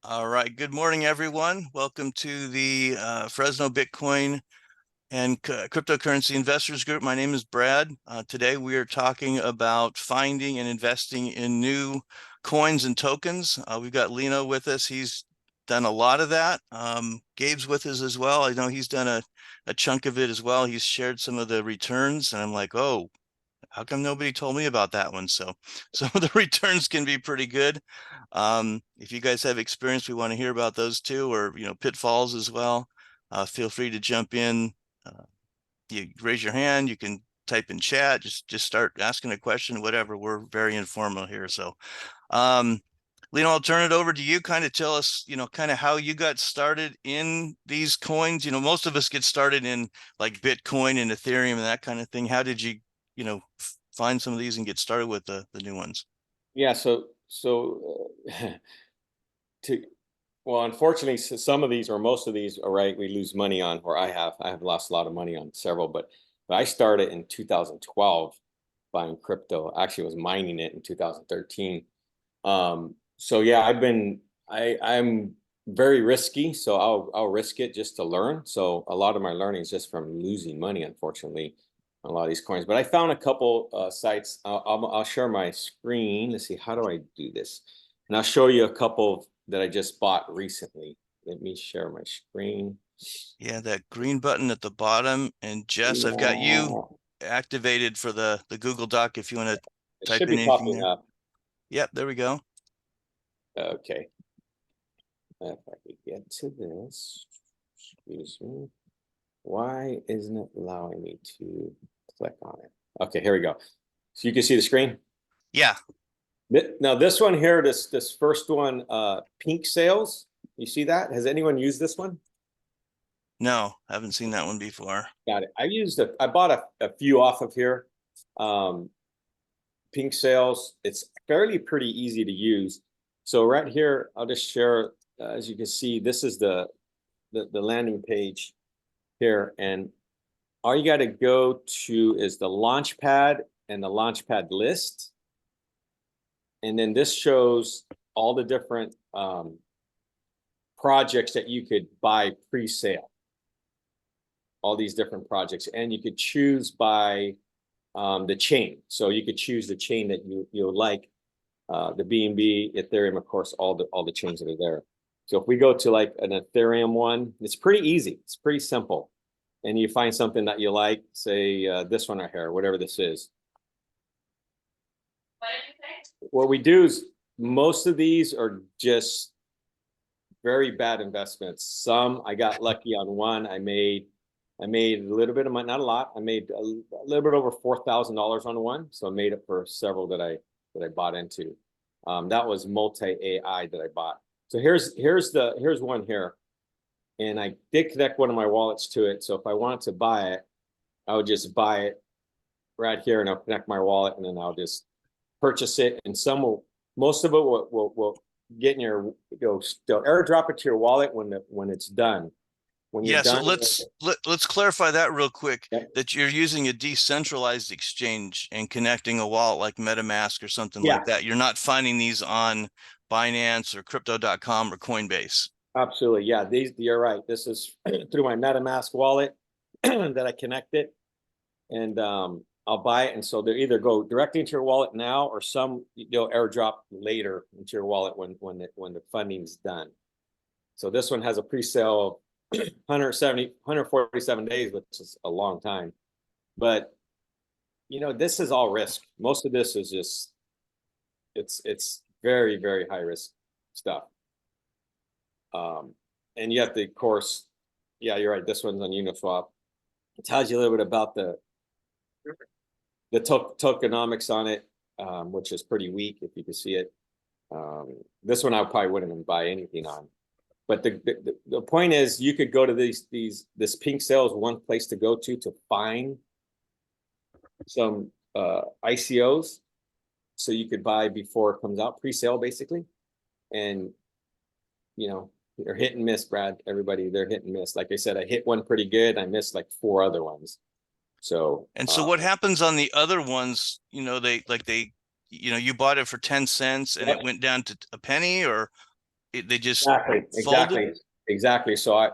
All right. Good morning, everyone. Welcome to the Fresno Bitcoin and Cryptocurrency Investors Group. My name is Brad. Today we are talking about finding and investing in new coins and tokens. We've got Lino with us. He's done a lot of that. Gabe's with us as well. I know he's done a chunk of it as well. He's shared some of the returns, and I'm like, oh, how come nobody told me about that one? So some of the returns can be pretty good. If you guys have experience, we want to hear about those too, or pitfalls as well. Feel free to jump in. Uh, you raise your hand. You can type in chat. Just start asking a question, whatever. We're very informal here. So, Lino, I'll turn it over to you. Kind of tell us, kind of how you got started in these coins. Most of us get started in like Bitcoin and Ethereum and that kind of thing. How did find some of these and get started with the new ones? Yeah, to unfortunately, some of these or most of these are right. We lose money on, or I have lost a lot of money on several, but I started in 2012 buying crypto. Actually, I was mining it in 2013. So yeah, I'm very risky, so I'll risk it just to learn. So a lot of my learning is just from losing money, unfortunately, on a lot of these coins. But I found a couple sites. I'll share my screen. Let's see, how do I do this? And I'll show you a couple that I just bought recently. Let me share my screen. Yeah, that green button at the bottom. And Jess, I've got you Yeah, activated for the Google Doc if you want to it type should in be anything popping there. up. Yep, there we go. Okay. If I could get to this, excuse me. Why isn't it allowing me to click on it? Okay, here we go. So you can see the screen. Yeah. Now this one here, this first one, Pink Sales. You see that? Has anyone used this one? No, haven't seen that one before. Got it. I bought a few off of here. Um, Pink Sales. It's fairly pretty easy to use. So right here, I'll just share. As you can see, this is the landing page here, and all you got to go to is the Launchpad and the Launchpad list. And then this shows all the different projects that you could buy pre-sale, all these different projects. And you could choose by the chain. So you could choose the chain that you like, the BNB, Ethereum, of course, all the chains that are there. So if we go to like an Ethereum one, it's pretty easy. It's pretty simple. And you find something that you like, say this one right here, whatever this is. What did you say? What we do is most of these are just very bad investments. Some I got lucky on one. I made a little bit of money, not a lot. I made a little bit over $4,000 on one. So I made it for several that I bought into. That was Multi AI that I bought. So here's one here. And I did connect one of my wallets to it. So if I wanted to buy it, I would just buy it right here and I'll connect my wallet and then I'll just purchase it. And most of it will get in your, they'll airdrop it to your wallet when it's done. When you're Yeah, so done. let's clarify that real quick, Yep. that you're using a decentralized exchange and connecting a wallet like MetaMask or something Yeah, like that. You're not finding these on Binance or crypto.com or Coinbase. absolutely. Yeah, you're right. This is through my MetaMask wallet that I connected, and I'll buy it. And so they either go directly into your wallet now, or some they'll airdrop later into your wallet when the funding's done. So this one has a pre-sale 147 days, which is a long time. But this is all risk. Most of this is just it's very, very high risk stuff. And yet the course, yeah, you're right. This one's on Uniswap. It tells you a little bit about the tokenomics on it, which is pretty weak if you can see it. This one I probably wouldn't even buy anything on. But the point is, you could go to this Pink Sales, one place to go to find some ICOs, so you could buy before it comes out, pre-sale basically. And they're hit and miss, Brad. Everybody, they're hit and miss. Like I said, I hit one pretty good. I missed like 4 other ones. So And so what happens on the other ones, you bought it for 10 cents and yep. it went down to a penny, or they just Exactly, folded? exactly. So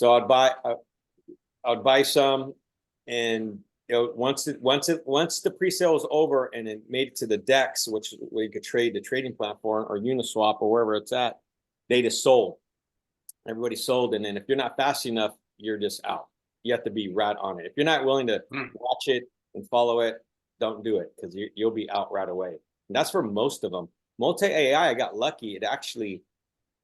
I'd buy some, and once the pre-sale was over and it made it to the DEX, which where you could trade the trading platform or Uniswap or wherever it's at, they just sold. Everybody sold, and then if you're not fast enough, you're just out. You have to be right on it. If you're not willing to watch it and follow it, don't do it, because you'll be out right away. And that's for most of them. Multi AI, I got lucky. It actually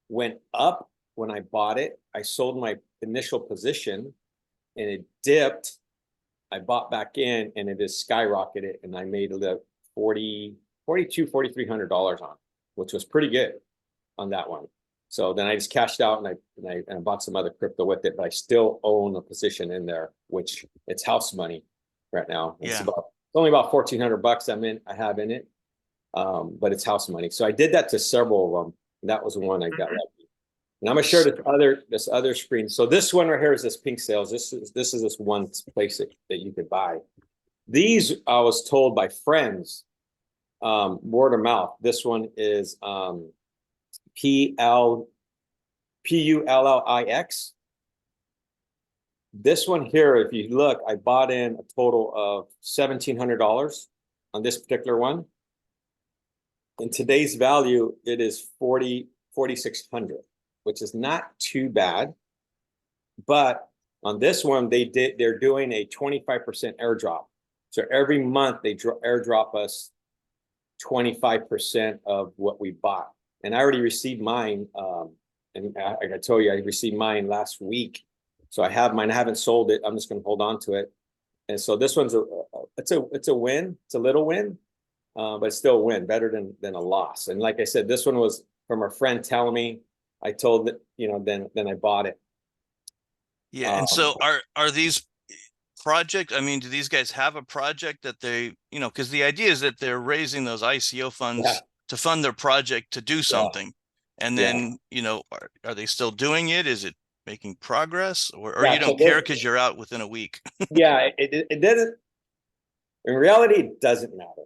went up when I bought it. I sold my initial position and it dipped. I bought back in and it just skyrocketed, and I made the $4,300 on, which was pretty good on that one. So then I just cashed out, and I bought some other crypto with it, but I still own a position in there, which it's house money right now. It's only about $1,400 I have in it. But it's house money. So I did that to several of them. And that was one I got lucky. And I'm gonna share this other screen. So this one right here is this pink sales. This is this one place that you could buy. These I was told by friends, word of mouth. This one is PULLIX. This one here, if you look, I bought in a total of $1,700 on this particular one. In today's value, it is 4,600, which is not too bad. But on this one, they're doing a 25% airdrop. So every month they airdrop us 25% of what we bought. And I already received mine. And like I told you, I received mine last week. So I have mine. I haven't sold it. I'm just going to hold on to it. And so this one's it's a win. It's a little win. But it's still a win, better than a loss. And like I said, this one was from a friend telling me. I told that, then I bought it. Yeah. And so are these project? I mean, do these guys have a project that they, because the idea is that they're raising those ICO funds to fund their project to do something. And then, are they still doing it? Is it making progress, or you don't care because you're out within a week? Yeah, it doesn't. In reality, it doesn't matter.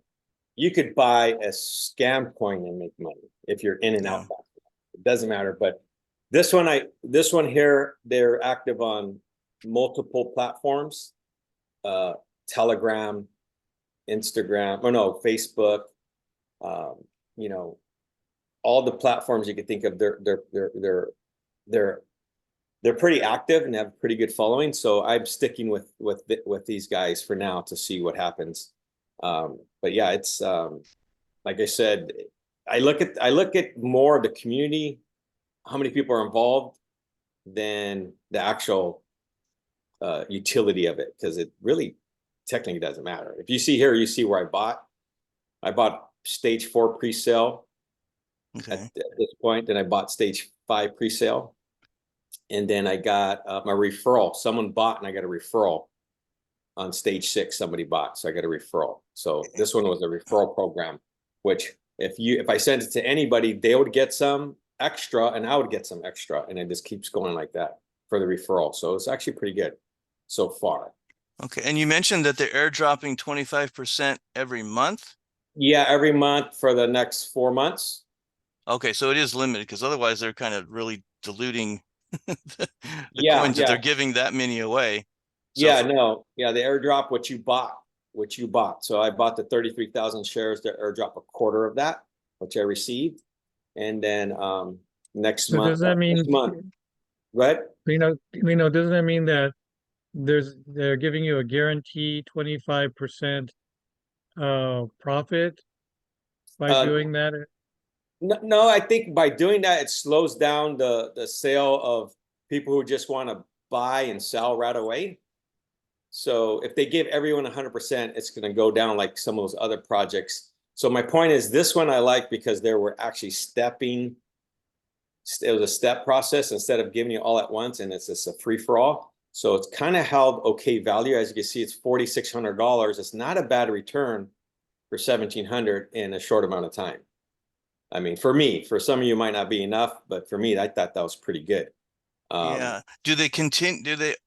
You could buy a scam coin and make money if you're in and out fast. It doesn't matter. But this one here, they're active on multiple platforms, Telegram, Instagram, Facebook, all the platforms you could think of. They're pretty active and have a pretty good following. So I'm sticking with these guys for now to see what happens. But yeah, it's like I said, I look at more of the community, how many people are involved, than the actual utility of it, because it really technically doesn't matter. If you see here, you see where I bought stage 4 pre-sale at this point, then I bought stage 5 pre-sale, and then I got my referral. Someone bought and I got a referral. On stage 6, somebody bought, so I got a referral. So this one was a referral program, which if I sent it to anybody, they would get some extra and I would get some extra, and it just keeps going like that for the referral. So it's actually pretty good so far. Okay, and you mentioned that they're airdropping 25% every month? Yeah, every month for the next 4 months. Okay, so it is limited, because otherwise they're kind of really diluting the coins that they're giving that many away. So they airdrop what you bought. So I bought the 33,000 shares to airdrop a quarter of that, which I received. And then next month. Does that mean, right? Doesn't that mean that they're giving you a guaranteed 25% profit by doing that? No, I think by doing that, it slows down the sale of people who just want to buy and sell right away. So if they give everyone 100%, it's going to go down like some of those other projects. So my point is, this one I like because they were actually stepping. It was a step process instead of giving you all at once, and it's just a free for all. So it's kind of held okay value. As you can see, it's $4,600. It's not a bad return for $1,700 in a short amount of time. I mean, for me, for some of you might not be enough, but for me, I thought that was pretty good. Do they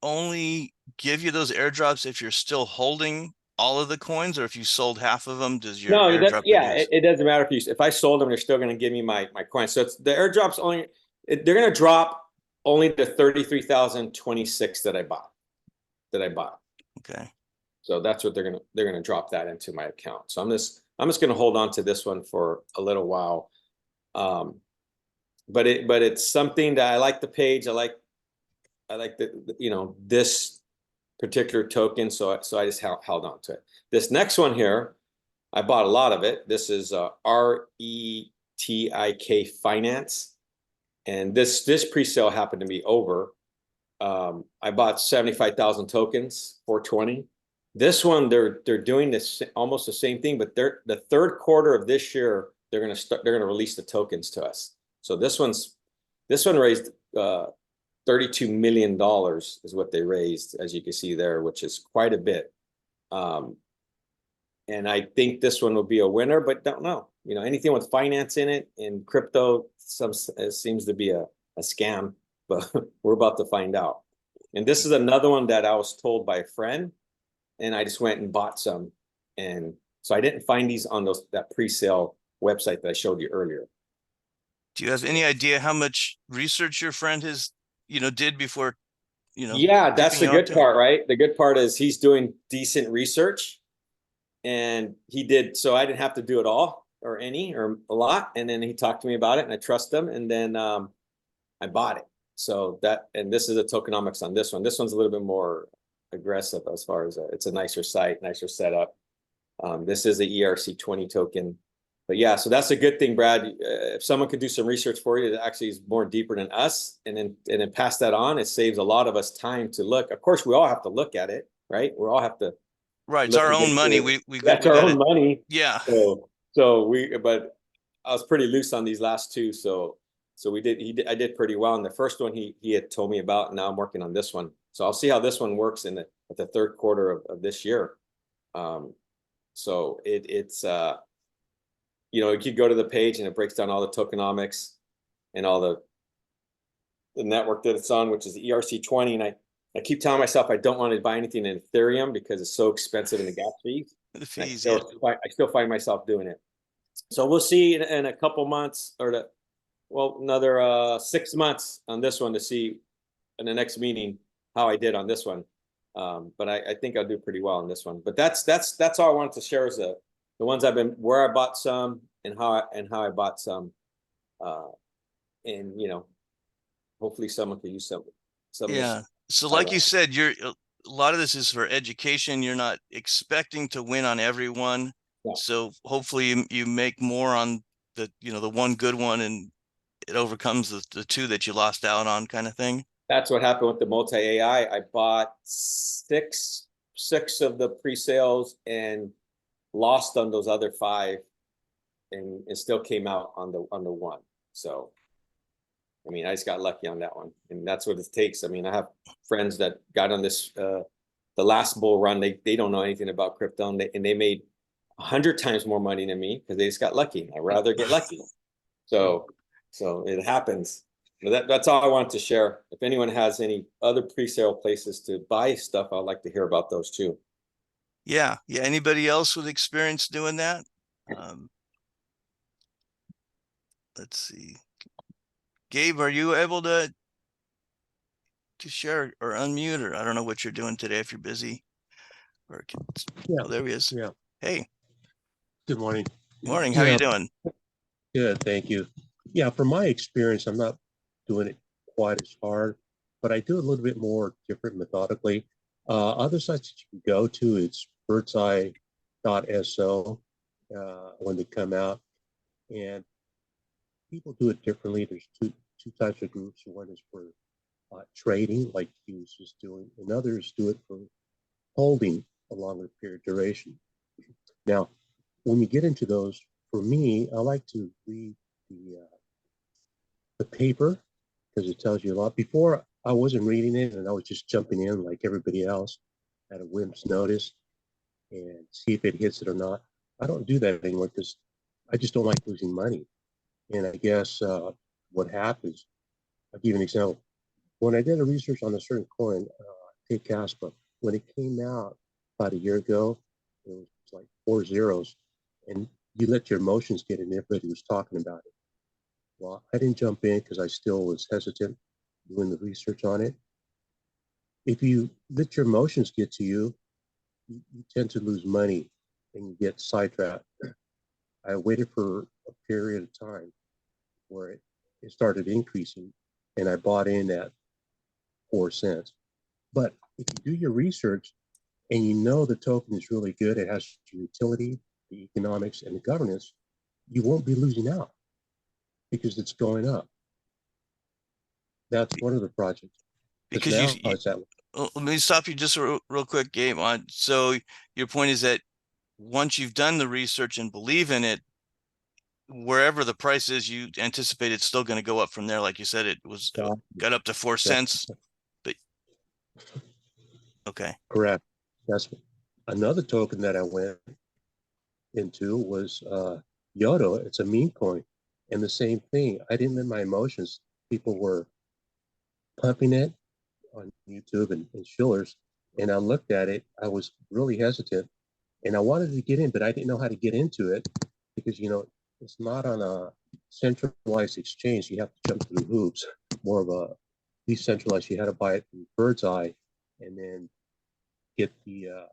only give you those airdrops if you're still holding all of the coins, or if you sold half of them, does your No, airdrop yeah, reduce? it doesn't matter if I sold them, they're still going to give me my coins. So it's the airdrops only. They're going to drop only the 33,026 that I bought. Okay. So that's what they're gonna drop that into my account. So I'm just gonna hold on to this one for a little while. But it's something that I like the page. I like this particular token. So I just held on to it. This next one here, I bought a lot of it. This is RETIK Finance, and this pre-sale happened to be over. I bought 75,000 tokens, 420. This one, they're doing this almost the same thing, but the third quarter of this year, they're gonna release the tokens to us. So this one raised $32 million is what they raised, as you can see there, which is quite a bit. And I think this one will be a winner, but don't know. Anything with finance in it and crypto, seems to be a scam, but we're about to find out. And this is another one that I was told by a friend, and I just went and bought some. And so I didn't find these on that pre-sale website that I showed you earlier. Do you have any idea how much research your friend has, did before, Yeah, that's the tipping you good onto? part, right? The good part is he's doing decent research, and he did, so I didn't have to do it all or a lot. And then he talked to me about it, and I trust him. And then I bought it. So and this is a tokenomics on this one. This one's a little bit more aggressive as far as it's a nicer site, nicer setup. This is a ERC20 token. But yeah, so that's a good thing, Brad. If someone could do some research for you that actually is more deeper than us, and then pass that on, it saves a lot of us time to look. Of course, we all have to look at it, right? We all have to. Right, it's our own money. We That's our own money. Yeah. But I was pretty loose on these last two, so I did pretty well. And the first one he had told me about, and now I'm working on this one. So I'll see how this one works at the third quarter of this year. So it's you could go to the page and it breaks down all the tokenomics and all the network that it's on, which is the ERC20. And I keep telling myself I don't want to buy anything in Ethereum because it's so expensive in the gas fees. The fees, I still find myself doing it. So we'll see in a couple months, or another 6 months on this one, to see in the next meeting how I did on this one. But I think I'll do pretty well on this one. But that's all I wanted to share, is the ones where I bought some and how I bought some. And hopefully someone could use some. Yeah. So like you said, a lot of this is for education. You're not expecting to win on everyone. Yeah. So hopefully you make more on the one good one, and it overcomes the two that you lost out on, kind of thing. That's what happened with the multi AI. I bought six of the pre-sales and lost on those other 5, and it still came out on the one. So I mean, I just got lucky on that one, and that's what it takes. I mean, I have friends that got on this the last bull run. They don't know anything about crypto, and they made 100 times more money than me because they just got lucky. I'd rather get lucky. So it happens. But that's all I wanted to share. If anyone has any other pre-sale places to buy stuff, I'd like to hear about those too. Yeah. Anybody else with experience doing that? Let's see. Gabe, are you able to share or unmute, or I don't know what you're doing today if you're busy? Yeah. Oh, there he is. Yeah. Hey. Good morning. Morning. How are you doing? Good, thank you. Yeah, from my experience, I'm not doing it quite as hard, but I do a little bit more different methodically. Other sites that you can go to, it's birdseye.so when they come out, and people do it differently. There's two types of groups. One is for trading, like he was just doing, and others do it for holding a longer period duration. Now, when you get into those, for me, I like to read the paper because it tells you a lot. Before, I wasn't reading it, and I was just jumping in like everybody else at a whim's notice and see if it hits it or not. I don't do that anymore because I just don't like losing money. And I guess what happens, I'll give you an example. When I did a research on a certain coin, take Caspa, when it came out about a year ago, It was like 4 zeros, and you let your emotions get in. Everybody was talking about it. Well, I didn't jump in because I still was hesitant doing the research on it. If you let your emotions get to you, you tend to lose money and you get sidetracked. I waited for a period of time where it started increasing, and I bought in at 4 cents. But if you do your research and you know the token is really good, it has the utility, the economics, and the governance, you won't be losing out because it's going up. That's one of the projects. Because now it's at let me stop you just real quick, Gabe. So your point is that once you've done the research and believe in it, wherever the price is, you anticipate it's still going to go up from there. Like you said, it was got up to 4 cents, but okay. correct. That's another token that I went into was Yodo. It's a meme coin, and the same thing. I didn't let my emotions. People were pumping it on YouTube and Shillers, and I looked at it. I was really hesitant, and I wanted to get in, but I didn't know how to get into it because it's not on a centralized exchange. You have to jump through hoops. More of a decentralized. You had to buy it from Bird's Eye, and then get a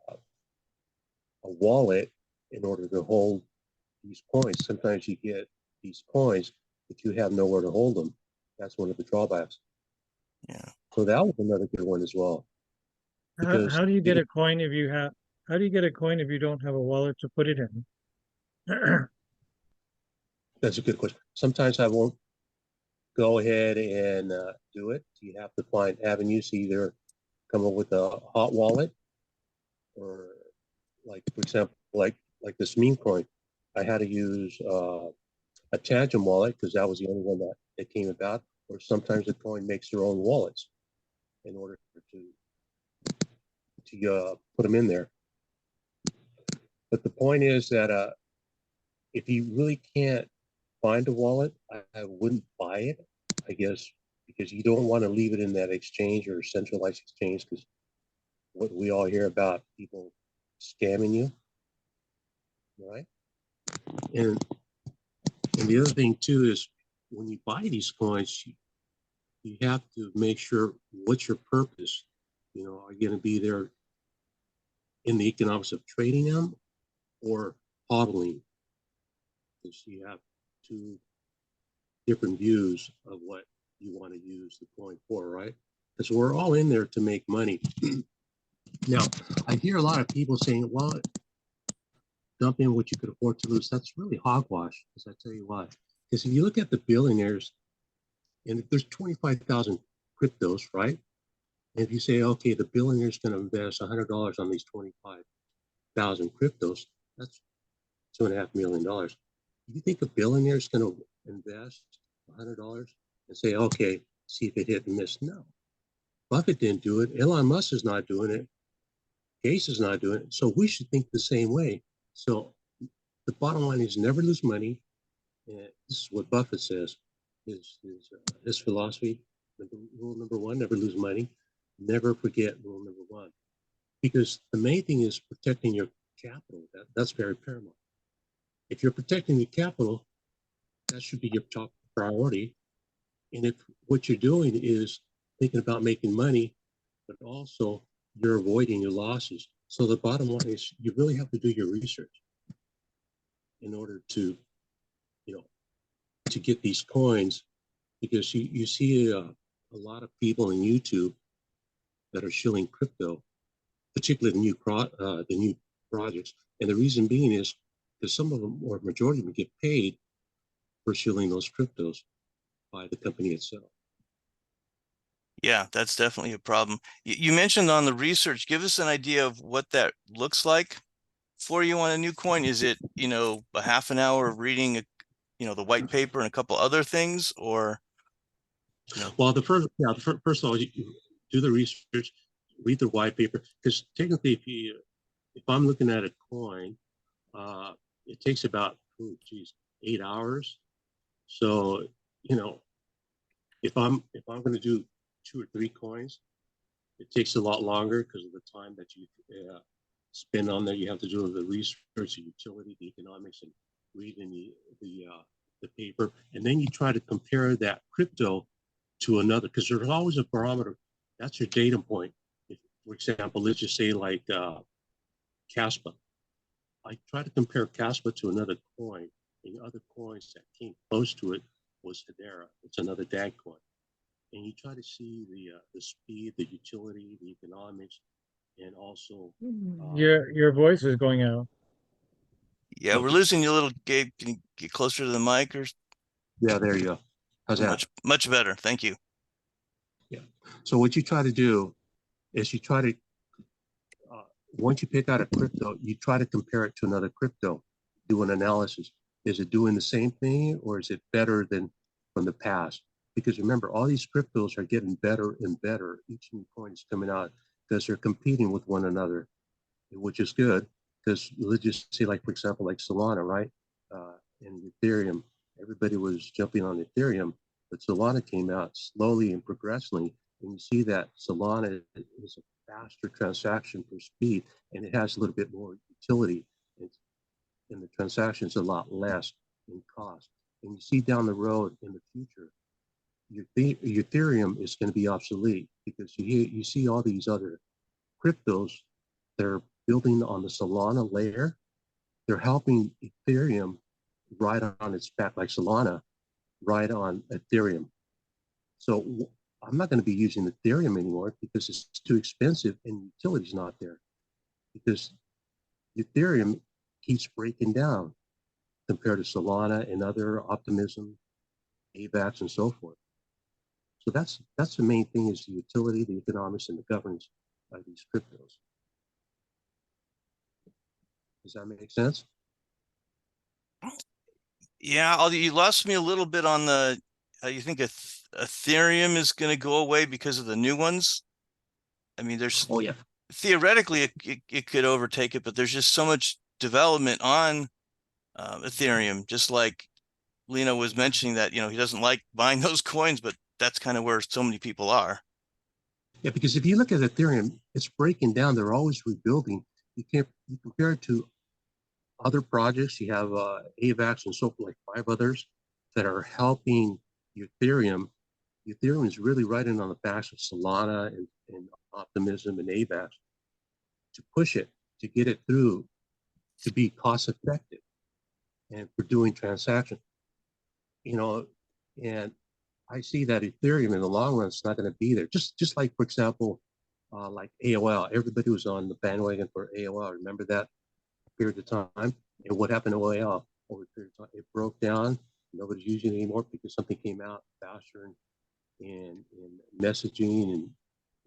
wallet in order to hold these coins. Sometimes you get these coins, but you have nowhere to hold them. That's one of the drawbacks. Yeah. So that was another good one as well. How do you get a coin if you have? How do you get a coin if you don't have a wallet to put it in? That's a good question. Sometimes I won't go ahead and do it. You have to find avenues to either come up with a hot wallet or, like, for example, like this meme coin. I had to use a Tangent wallet because that was the only one that came about. Or sometimes the coin makes their own wallets in order to put them in there. But the point is that if you really can't find a wallet, I wouldn't buy it, I guess, because you don't want to leave it in that exchange or centralized exchange, because what we all hear about people scamming you, right? And the other thing too is when you buy these coins, you have to make sure what's your purpose. Are you going to be there in the economics of trading them or hodling? Because you have two different views of what you want to use the coin for, right? Because we're all in there to make money. Now, I hear a lot of people saying, well, dump in what you could afford to lose. That's really hogwash, because I tell you why. Because if you look at the billionaires, and if there's 25,000 cryptos, right? And if you say, okay, the billionaire's going to invest $100 on these 25,000 cryptos, that's $2.5 million. Do you think a billionaire is going to invest $100 and say, okay, see if it hit and miss? No. Buffett didn't do it. Elon Musk is not doing it. Gates is not doing it. So we should think the same way. So the bottom line is never lose money. And this is what Buffett says, his philosophy. Rule number one, never lose money. Never forget rule number one. Because the main thing is protecting your capital. That's very paramount. If you're protecting your capital, that should be your top priority. And if what you're doing is thinking about making money, but also you're avoiding your losses. So the bottom line is you really have to do your research in order to, to get these coins, because you see a lot of people in YouTube that are shilling crypto, particularly the new projects. And the reason being is because some of them, or majority of them, get paid for shilling those cryptos by the company itself. Yeah, that's definitely a problem. You mentioned on the research, give us an idea of what that looks like for you on a new coin. Is it, a half an hour of reading, the white paper and a couple other things, or? Well, first of all, you do the research, read the white paper, because technically, if I'm looking at a coin, it takes about 8 hours. So if I'm going to do 2 or 3 coins, it takes a lot longer because of the time that you spend on there. You have to do the research, the utility, the economics, and reading the paper. And then you try to compare that crypto to another, because there's always a barometer. That's your data point. If, for example, let's just say like Caspa. I try to compare Caspa to another coin, and other coins that came close to it was Hedera. It's another DAG coin. And you try to see the speed, the utility, the economics, and also Your voice is going out. Yeah, we're Okay. losing you a little, Gabe. Can you get closer to the mic or yeah, there you go. How's that? much better? Thank you. So what you try to do is you try to once you pick out a crypto, you try to compare it to another crypto, do an analysis. Is it doing the same thing, or is it better than from the past? Because remember, all these cryptos are getting better and better. Each new coin is coming out because they're competing with one another, which is good. Because let's just say, like for example, like Solana, right? And Ethereum, everybody was jumping on Ethereum, but Solana came out slowly and progressively, and you see that Solana is a faster transaction per speed, and it has a little bit more utility, and the transactions a lot less in cost. And you see down the road in the future, your Ethereum is going to be obsolete, because you see all these other cryptos that are building on the Solana layer. They're helping Ethereum ride on its back, like Solana ride on Ethereum. So I'm not going to be using Ethereum anymore because it's too expensive and utility's not there, because Ethereum keeps breaking down compared to Solana and other Optimism, AVAX, and so forth. So that's the main thing, is the utility, the economics, and the governance of these cryptos. Does that make sense? Yeah, you lost me a little bit on the. You think Ethereum is going to go away because of the new ones? I mean, there's Oh yeah. theoretically it could overtake it, but there's just so much development on Ethereum. Just like Lino was mentioning that, he doesn't like buying those coins, but that's kind of where so many people are. Yeah, because if you look at Ethereum, it's breaking down. They're always rebuilding. You compare it to other projects. You have AVAX and so forth, like 5 others that are helping Ethereum. Ethereum is really riding on the backs of Solana and Optimism and AVAX to push it, to get it through, to be cost effective and for doing transactions. And I see that Ethereum in the long run is not going to be there. Just like, for example, like AOL. Everybody was on the bandwagon for AOL. Remember that period of time? And what happened to AOL over a period of time? It broke down. Nobody's using it anymore because something came out faster and messaging and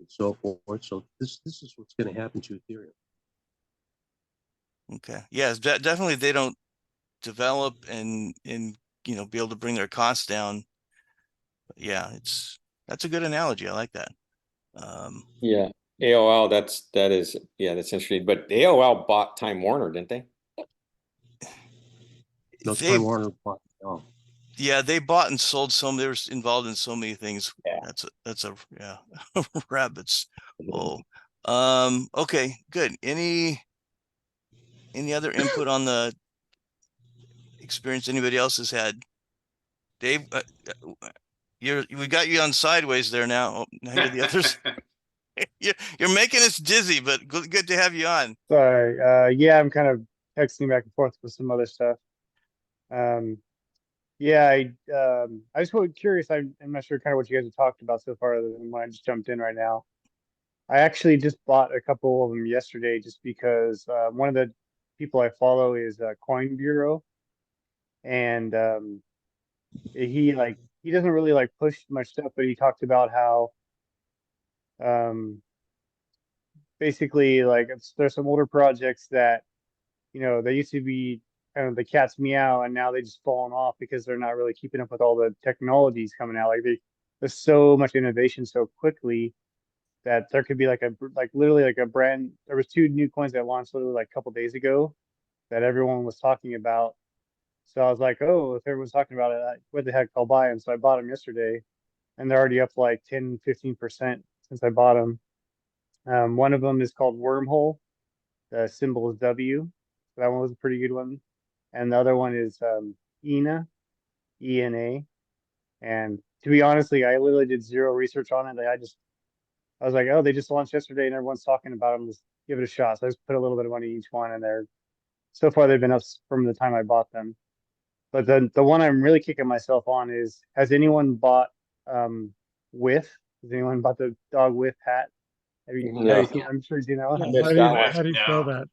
so forth. So this is what's going to happen to Ethereum. Okay. Yes, definitely they don't develop and be able to bring their costs down. But yeah, that's a good analogy. I like that. Yeah, AOL, that's interesting. But AOL bought Time Warner, didn't they? No, They Time Warner bought it all. Yeah, they bought and sold some. They were involved in so many things. Yeah. That's a yeah, rabbits hole. Okay, good. Any other input on the experience anybody else has had? Dave, we got you on sideways there now. Oh, now you're the others. You're making us dizzy, but good to have you on. Sorry. Yeah, I'm kind of texting back and forth with some other stuff. Yeah, I just was curious. I'm not sure kind of what you guys have talked about so far, other than when I just jumped in right now. I actually just bought a couple of them yesterday, just because one of the people I follow is Coin Bureau, and he doesn't really like push much stuff, but he talked about how um basically like there's some older projects that they used to be kind of the cat's meow, and now they just fallen off because they're not really keeping up with all the technologies coming out. Like there's so much innovation so quickly that there could be like literally like a brand. There was 2 new coins that launched literally like a couple days ago that everyone was talking about. So I was like, oh, if everyone's talking about it, what the heck, I'll buy them. So I bought them yesterday, and they're already up like 10-15% since I bought them. One of them is called Wormhole, The symbol is W. So that one was a pretty good one. And the other one is ENA, ENA. And to be honestly, I literally did zero research on it. I was like, oh, they just launched yesterday and everyone's talking about them. Just give it a shot. So I just put a little bit of money in each one, and so far they've been up from the time I bought them. But the one I'm really kicking myself on is, has anyone bought Whiff? Has anyone bought the dog Whiff hat? Have you No. seen? I'm sure you know. Yeah, missed how do that you, one. how do you spell that?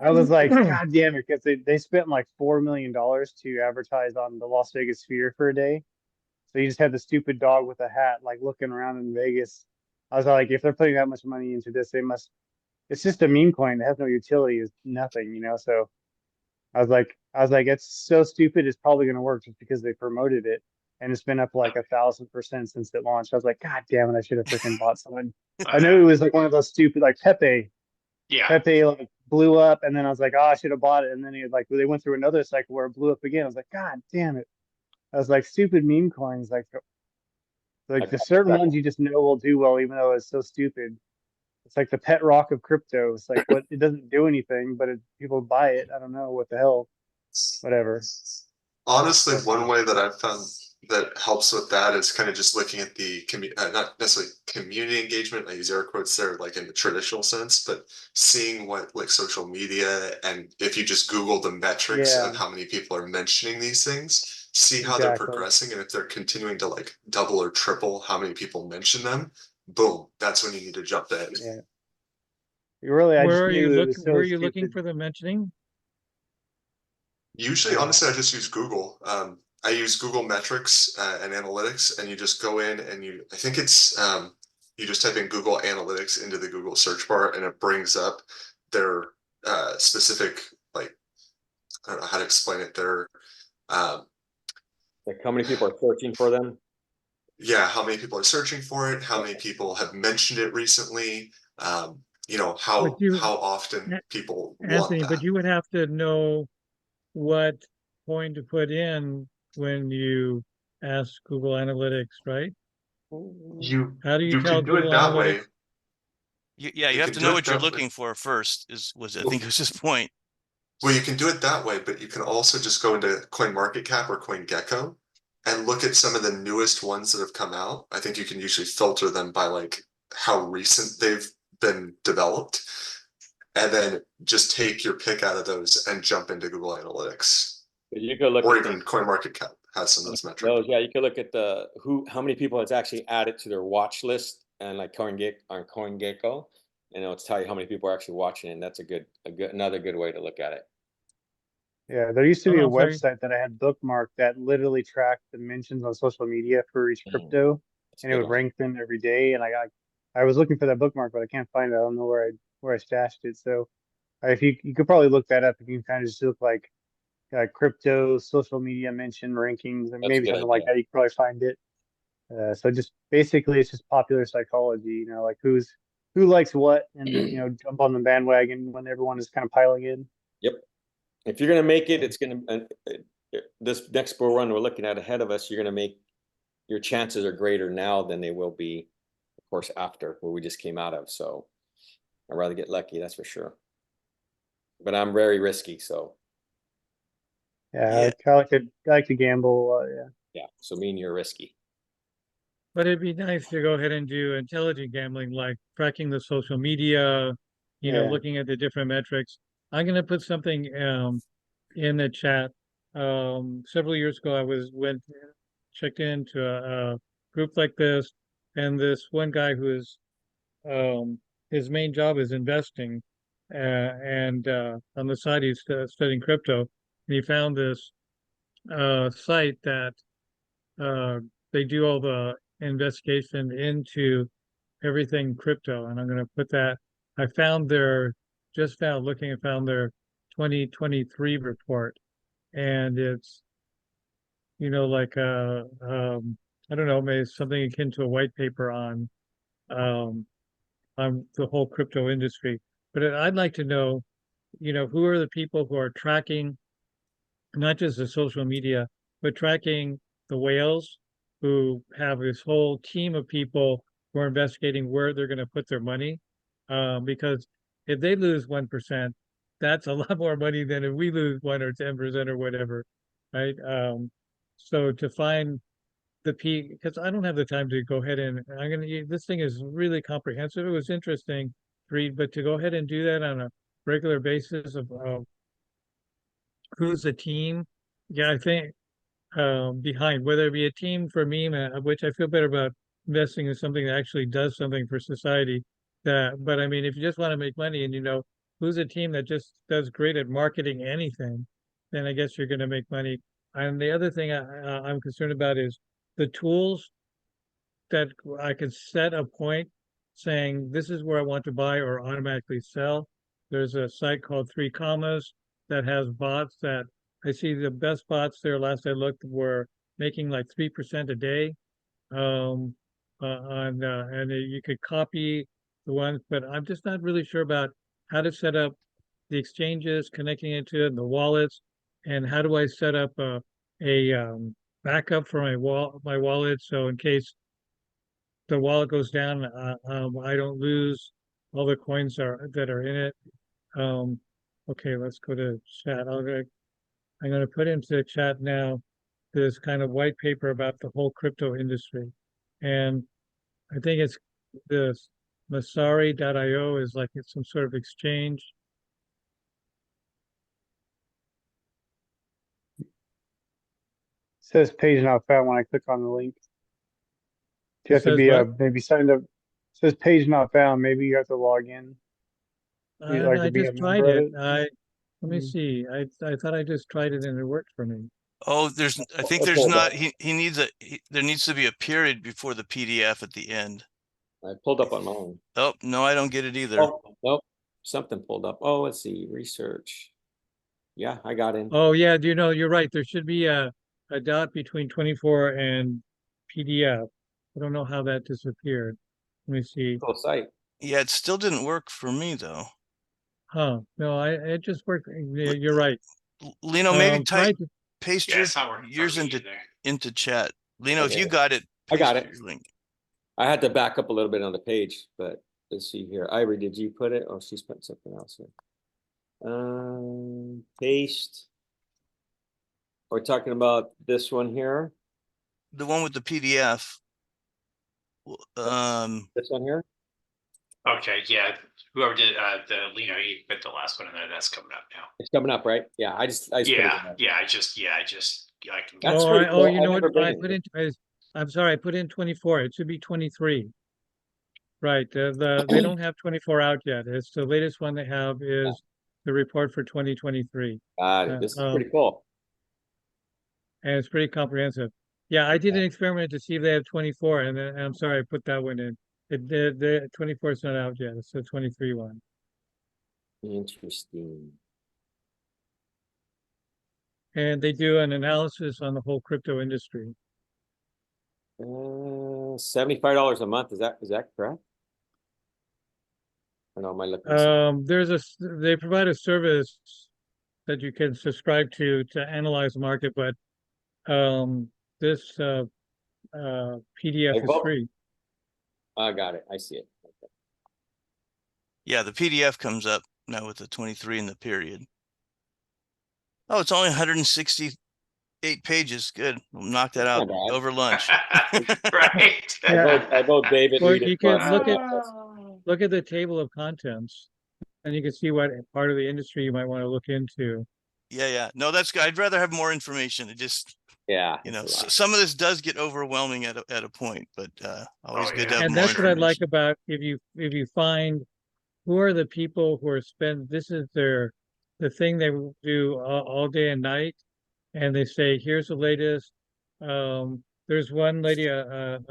I was like, God damn it, because they spent like $4 million to advertise on the Las Vegas Sphere for a day. So you just had the stupid dog with a hat, like looking around in Vegas. I was like, if they're putting that much money into this, they must. It's just a meme coin that has no utility, is nothing, So I was like, it's so stupid. It's probably going to work just because they promoted it, and it's been up like 1,000% since it launched. I was like, God damn it, I should have freaking bought someone. I knew it was like one of those stupid, like Pepe. Yeah. Pepe like blew up, and then I was like, oh, I should have bought it. And then they went through another cycle where it blew up again. I was like, God damn it. I was like, stupid meme coins, like the certain ones you just know will do well, even though it's so stupid. It's like the pet rock of crypto. It's like, what, it doesn't do anything, but people buy it. I don't know what the hell, whatever. Honestly, one way that I've found that helps with that is kind of just looking at the not necessarily community engagement. I use air quotes there, like in the traditional sense, but seeing what like social media, and if you just Google the metrics Yeah. of how many people are mentioning these things, see how they're Exactly. progressing, and if they're continuing to like double or triple how many people mention them, boom, that's when you need to jump in. Yeah. Really, I just Where are you knew it looking, was so where are you looking stupid. for the mentioning? Usually, honestly, I just use Google. I use Google Metrics and Analytics, and you just go in and I think it's, you just type in Google Analytics into the Google search bar, and it brings up their specific, like, I don't know how to explain it. Their, Like how many people are searching for them? yeah, how many people are searching for it, how many people have mentioned it recently, how But you, often people want Anthony, that. but you would have to know what coin to put in when you ask Google Analytics, right? You How do you you tell can do Google it that way. Analytics? Yeah, you You have can to do know it what you're that way. looking for first, I think was his point. Well, you can do it that way, but you can also just go into CoinMarketCap or CoinGecko and look at some of the newest ones that have come out. I think you can usually filter them by like how recent they've been developed, and then just take your pick out of those and jump into Google Analytics. You could look Or at even CoinMarketCap has some of those metrics. those. Yeah, you could look at how many people it's actually added to their watch list, and like CoinGecko, and it'll tell you how many people are actually watching. And that's another good way to look at it. Yeah, there used to be a Oh, sorry. website that I had bookmarked that literally tracked the mentions on social media for each crypto, That's a and it good would one. rank them every day. And I was looking for that bookmark, but I can't find it. I don't know where I stashed it. So if you could probably look that up, if you can kind of just look like crypto social media mention rankings, and That's a maybe good something like idea. that. You could probably find it. So just basically, it's just popular psychology. Like who likes what, and jump on the bandwagon when everyone is kind of piling in. Yep. If you're gonna make it, it's gonna this next bull run we're looking at ahead of us. You're gonna make your chances are greater now than they will be, of course, after where we just came out of. So I'd rather get lucky, that's for sure. But I'm very risky, so Yeah, Yeah. I like to gamble. Yeah. yeah. So me and you're risky. But it'd be nice to go ahead and do intelligent gambling, like tracking the social media, Yeah. looking at the different metrics. I'm gonna put something in the chat. Several years ago, checked into a group like this, and this one guy his main job is investing, and on the side he's studying crypto, and he found this site that uh, they do all the investigation into everything crypto, and I'm going to put that. I found found their 2023 report, and it's like I don't know, maybe something akin to a white paper um, on the whole crypto industry. But I'd like to know, who are the people who are tracking not just the social media, but tracking the whales, who have this whole team of people who are investigating where they're going to put their money. Because if they lose 1%, that's a lot more money than if we lose 1 or 10% or whatever, right? So to find the because I don't have the time to go ahead and this thing is really comprehensive. It was interesting to read, but to go ahead and do that on a regular basis of who's the team, yeah, I think behind, whether it be a team for me, which I feel better about investing in something that actually does something for society. But I mean, if you just want to make money and who's a team that just does great at marketing anything, then I guess you're going to make money. And the other thing I'm concerned about is the tools that I can set a point saying this is where I want to buy or automatically sell. There's a site called 3 Commas that has bots that I see the best bots there. Last I looked were making like 3% a day. And you could copy the ones, but I'm just not really sure about how to set up the exchanges, connecting it to the wallets, and how do I set up a backup for my wallet, so in case the wallet goes down, I don't lose all the coins that are in it. Okay, let's go to chat. I'm going to put into the chat now this kind of white paper about the whole crypto industry. And I think it's this Masari.io is like it's some sort of exchange. Says page not found when I click on the link. Do you It have to says be what? maybe signed up? Says page not found. Maybe you have to log in. You like I to be a just tried member of it. it. Let me see. I thought I just tried it and it worked for me. Oh, I think I there's pulled not, up. there needs to be a period before the PDF at the end. I pulled up on my own. Oh, no, I don't get it either. Oh, nope, something pulled up. Oh, let's see, research. Yeah, I got in. Oh yeah, you're right. There should be a dot between 24 and PDF. I don't know how that disappeared. Let me see. Cool site. Yeah, it still didn't work for me though. Huh. No, it just worked. Yeah, you're right. Lino, maybe Try to paste Yeah, it's not working for yours me either. into chat. Lino, if Okay. you got it, I got paste it. your link. I had to back up a little bit on the page, but let's see here. Ivory, did you put it? Oh, she's put something else here. Paste. We're talking about this one here. The one with the PDF. This one here. Okay, yeah, whoever did the Lino, he put the last one in there. That's coming up now. It's coming up, right? Yeah, I just put it in Yeah, there. yeah, I can. That's oh, pretty cool. you I've know never what? been I in put here. in. I'm sorry, I put in 24. It should be 23. Right. They don't have 24 out yet. It's the latest one they have is the report for 2023. Got it. This is pretty cool. And it's pretty comprehensive. Yeah, I did an experiment to see if they have 24, and then I'm sorry I put that one in. The 24 is not out yet. It's the 23 one. Interesting. And they do an analysis on the whole crypto industry. $75 a month. Is that correct? I know, am I looking? They provide a service that you can subscribe to analyze the market, but this PDF is free. I got it. I see it. Okay. Yeah, the PDF comes up now with the 23 in the period. Oh, it's only 168 pages. Good. We'll knock that out Not bad. over lunch. Right. I vote David. Well, Edith you can plus. look at the table of contents, and you can see what part of the industry you might want to look into. Yeah. No, that's good. I'd rather have more information. It just, Yeah. some of this does get overwhelming at a point, but always good to have And more that's what I like information. about if you find who are the people who are this is the thing they do all day and night, and they say here's the latest. There's one lady I've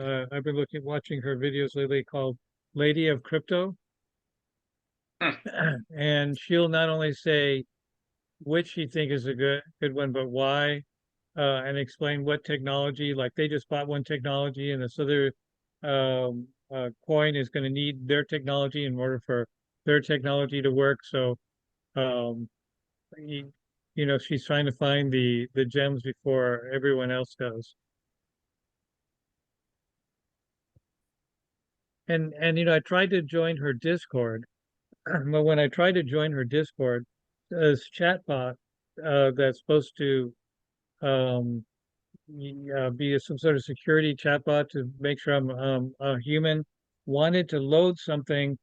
been watching her videos lately called Lady of Crypto, and she'll not only say which she think is a good one, but why, and explain what technology. Like they just bought one technology, and this other coin is going to need their technology in order for their technology to work. So, she's trying to find the gems before everyone else does. And I tried to join her Discord, but when I tried to join her Discord, this chatbot that's supposed to um, be some sort of security chatbot to make sure I'm a human, wanted to load something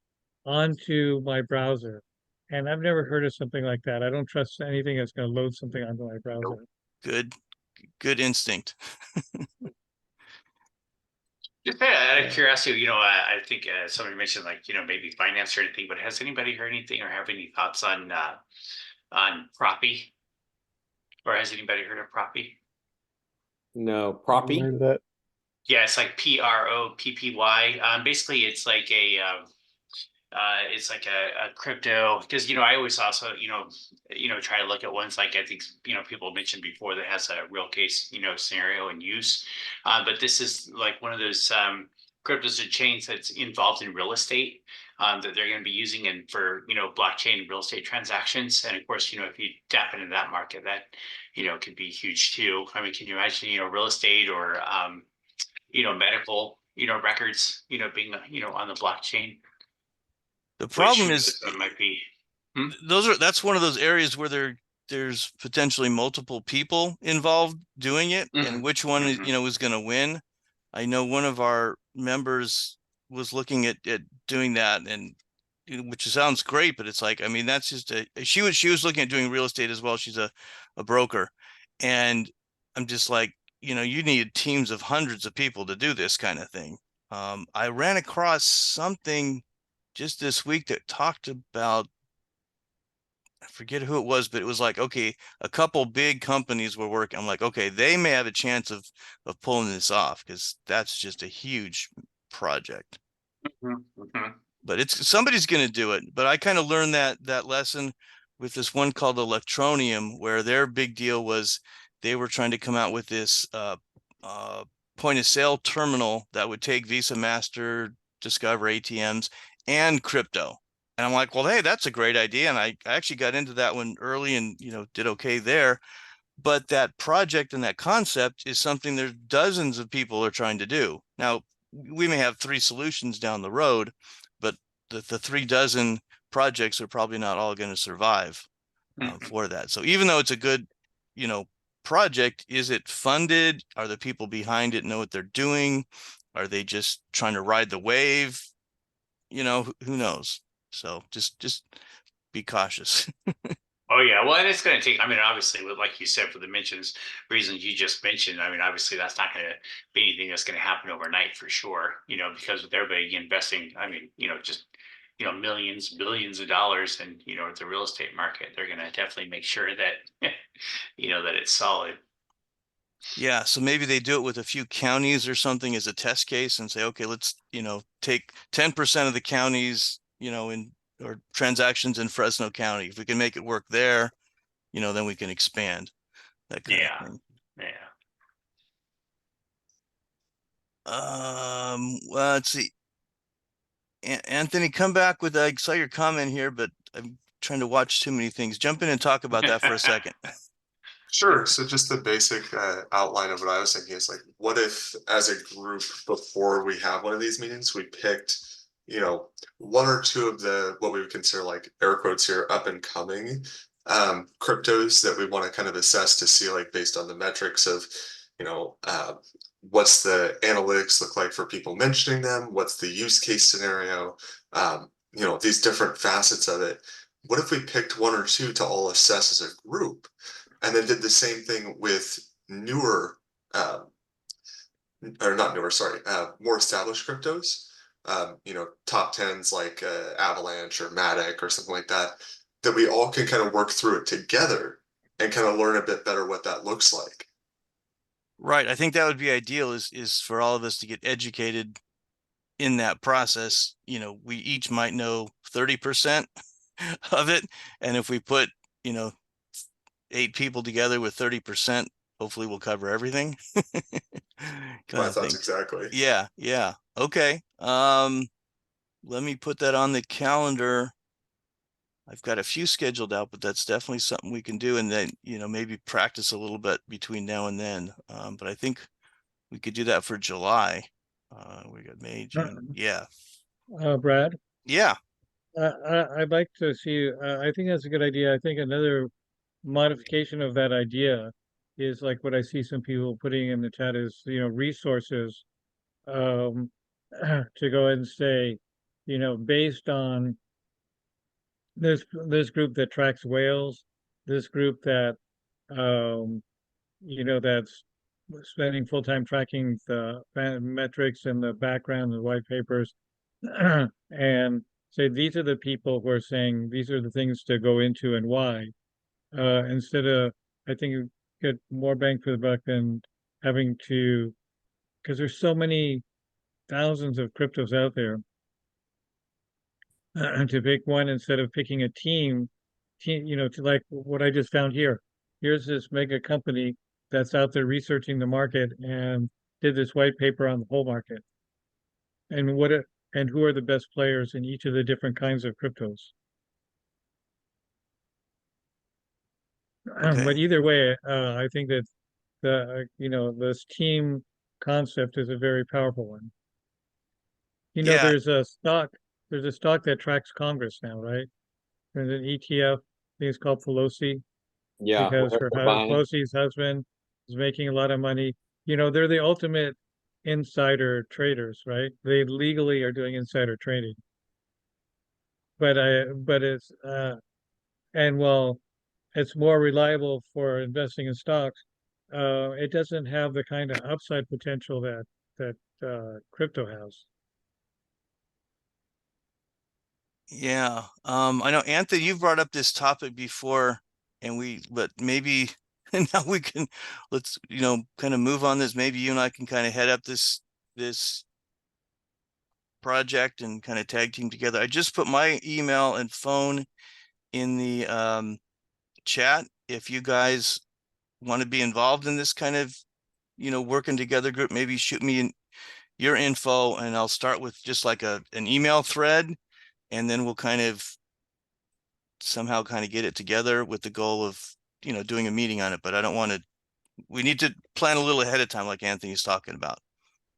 onto my browser. And I've never heard of something like that. I don't trust anything that's going to load something onto my browser. Good instinct. Just out Yeah. of curiosity, I think somebody mentioned like, maybe finance or anything, but has anybody heard anything or have any thoughts on Proppy? Or has anybody heard of Proppy? No, Haven't Proppy? heard of that. Yeah, it's like Proppy. Basically, it's like a crypto because I always also try to look at ones like I think people mentioned before that has a real case scenario and use, but this is like one of those cryptos or chains that's involved in real estate that they're going to be using and for blockchain real estate transactions, and of course if you tap into that market that could be huge too. I mean, can you imagine real estate or medical records being on the blockchain? The problem Which is might be. that's one of those areas where there's potentially multiple people involved doing it, and which one is going to win. I know one of our members was looking at doing that, and which sounds great, but it's like, I mean, that's just she was looking at doing real estate as well. She's a broker, and I'm just like, you need teams of hundreds of people to do this kind of thing. I ran across something just this week that talked about, I forget who it was, but it was like, okay, a couple big companies were working. I'm like, okay, they may have a chance of pulling this off because that's just a huge project. But it's somebody's going to do it. But I kind of learned that lesson with this one called Electroneum, where their big deal was they were trying to come out with this point of sale terminal that would take Visa, Master, Discover ATMs and crypto. And I'm like, well, hey, that's a great idea. And I actually got into that one early and, did okay there. But that project and that concept is something there's dozens of people are trying to do. Now, we may have 3 solutions down the road, but the 3 dozen projects are probably not all going to survive for that. So even though it's a good, project, is it funded? Are the people behind it know what they're doing? Are they just trying to ride the wave? Who knows? So just be cautious. Oh yeah, well, and it's going to take. I mean, obviously, like you said, for the reasons you just mentioned. I mean, obviously, that's not going to be anything that's going to happen overnight for sure. Because with everybody investing, I mean, just millions, billions of dollars, and the real estate market, they're going to definitely make sure that that it's solid. Yeah, so maybe they do it with a few counties or something as a test case and say, okay, let's, take 10% of the counties, or transactions in Fresno County. If we can make it work there, then we can expand that kind of thing. Well, let's see. Anthony, come back with, I saw your comment here, but I'm trying to watch too many things. Jump in and talk about that for a second. Sure. So just the basic outline of what I was thinking is like, what if as a group before we have one of these meetings, we picked, 1 or 2 of the what we would consider like air quotes here up and coming cryptos that we want to kind of assess to see like based on the metrics of, what's the analytics look like for people mentioning them? What's the use case scenario? These different facets of it. What if we picked 1 or 2 to all assess as a group? And then did the same thing with newer, or not newer, sorry, more established cryptos. Top 10s like Avalanche or Matic or something like that, that we all can kind of work through it together and kind of learn a bit better what that looks like. Right. I think that would be ideal is for all of us to get educated in that process. We each might know 30% of it. And if we put, 8 people together with 30%, hopefully we'll cover everything. My thoughts exactly. Yeah. Okay. Let me put that on the calendar. I've got a few scheduled out, but that's definitely something we can do. And then, maybe practice a little bit between now and then. But I think we could do that for July. We got May, June. Yeah. Brad? Yeah. I'd like to see, I think that's a good idea. I think another modification of that idea is like what I see some people putting in the chat is, resources, um, to go ahead and say, based on this group that tracks whales, this group that, um, that's spending full time tracking the metrics and the background and white papers, and say these are the people who are saying these are the things to go into and why. Instead of, I think you get more bang for the buck than having to, because there's so many thousands of cryptos out there, to pick one instead of picking a team, to like what I just found here. Here's this mega company that's out there researching the market and did this white paper on the whole market. And and who are the best players in each of the different kinds of cryptos. Okay. But either way, I think that this team concept is a very powerful one. Yeah. There's a stock that tracks Congress now, right? There's an ETF, I think it's called Pelosi, Yeah, because we're buying. Pelosi's husband is making a lot of money. They're the ultimate insider traders, right? They legally are doing insider trading. But it's and well, it's more reliable for investing in stocks. It doesn't have the kind of upside potential that crypto has. Yeah. I know Anthony, you've brought up this topic before, but maybe now we can, let's, kind of move on this. Maybe you and I can kind of head up this project and kind of tag team together. I just put my email and phone in the chat. If you guys want to be involved in this kind of, working together group, maybe shoot me your info and I'll start with just like an email thread, and then we'll kind of somehow kind of get it together with the goal of, doing a meeting on it. But I don't want to, we need to plan a little ahead of time, like Anthony's talking about.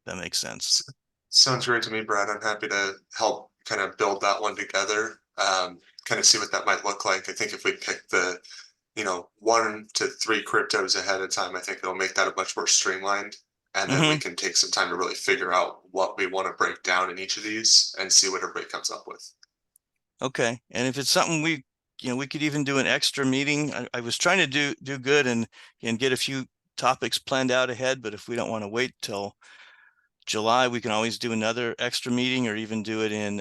That makes sense. Sounds great to me, Brad. I'm happy to help kind of build that one together. Kind of see what that might look like. I think if we pick the, 1 to 3 cryptos ahead of time, I think it'll make that a much more streamlined. And then we can take some time to really figure out what we want to break down in each of these and see what everybody comes up with. Okay. And if it's something we could even do an extra meeting. I was trying to do good and get a few topics planned out ahead, but if we don't want to wait till July, we can always do another extra meeting or even do it in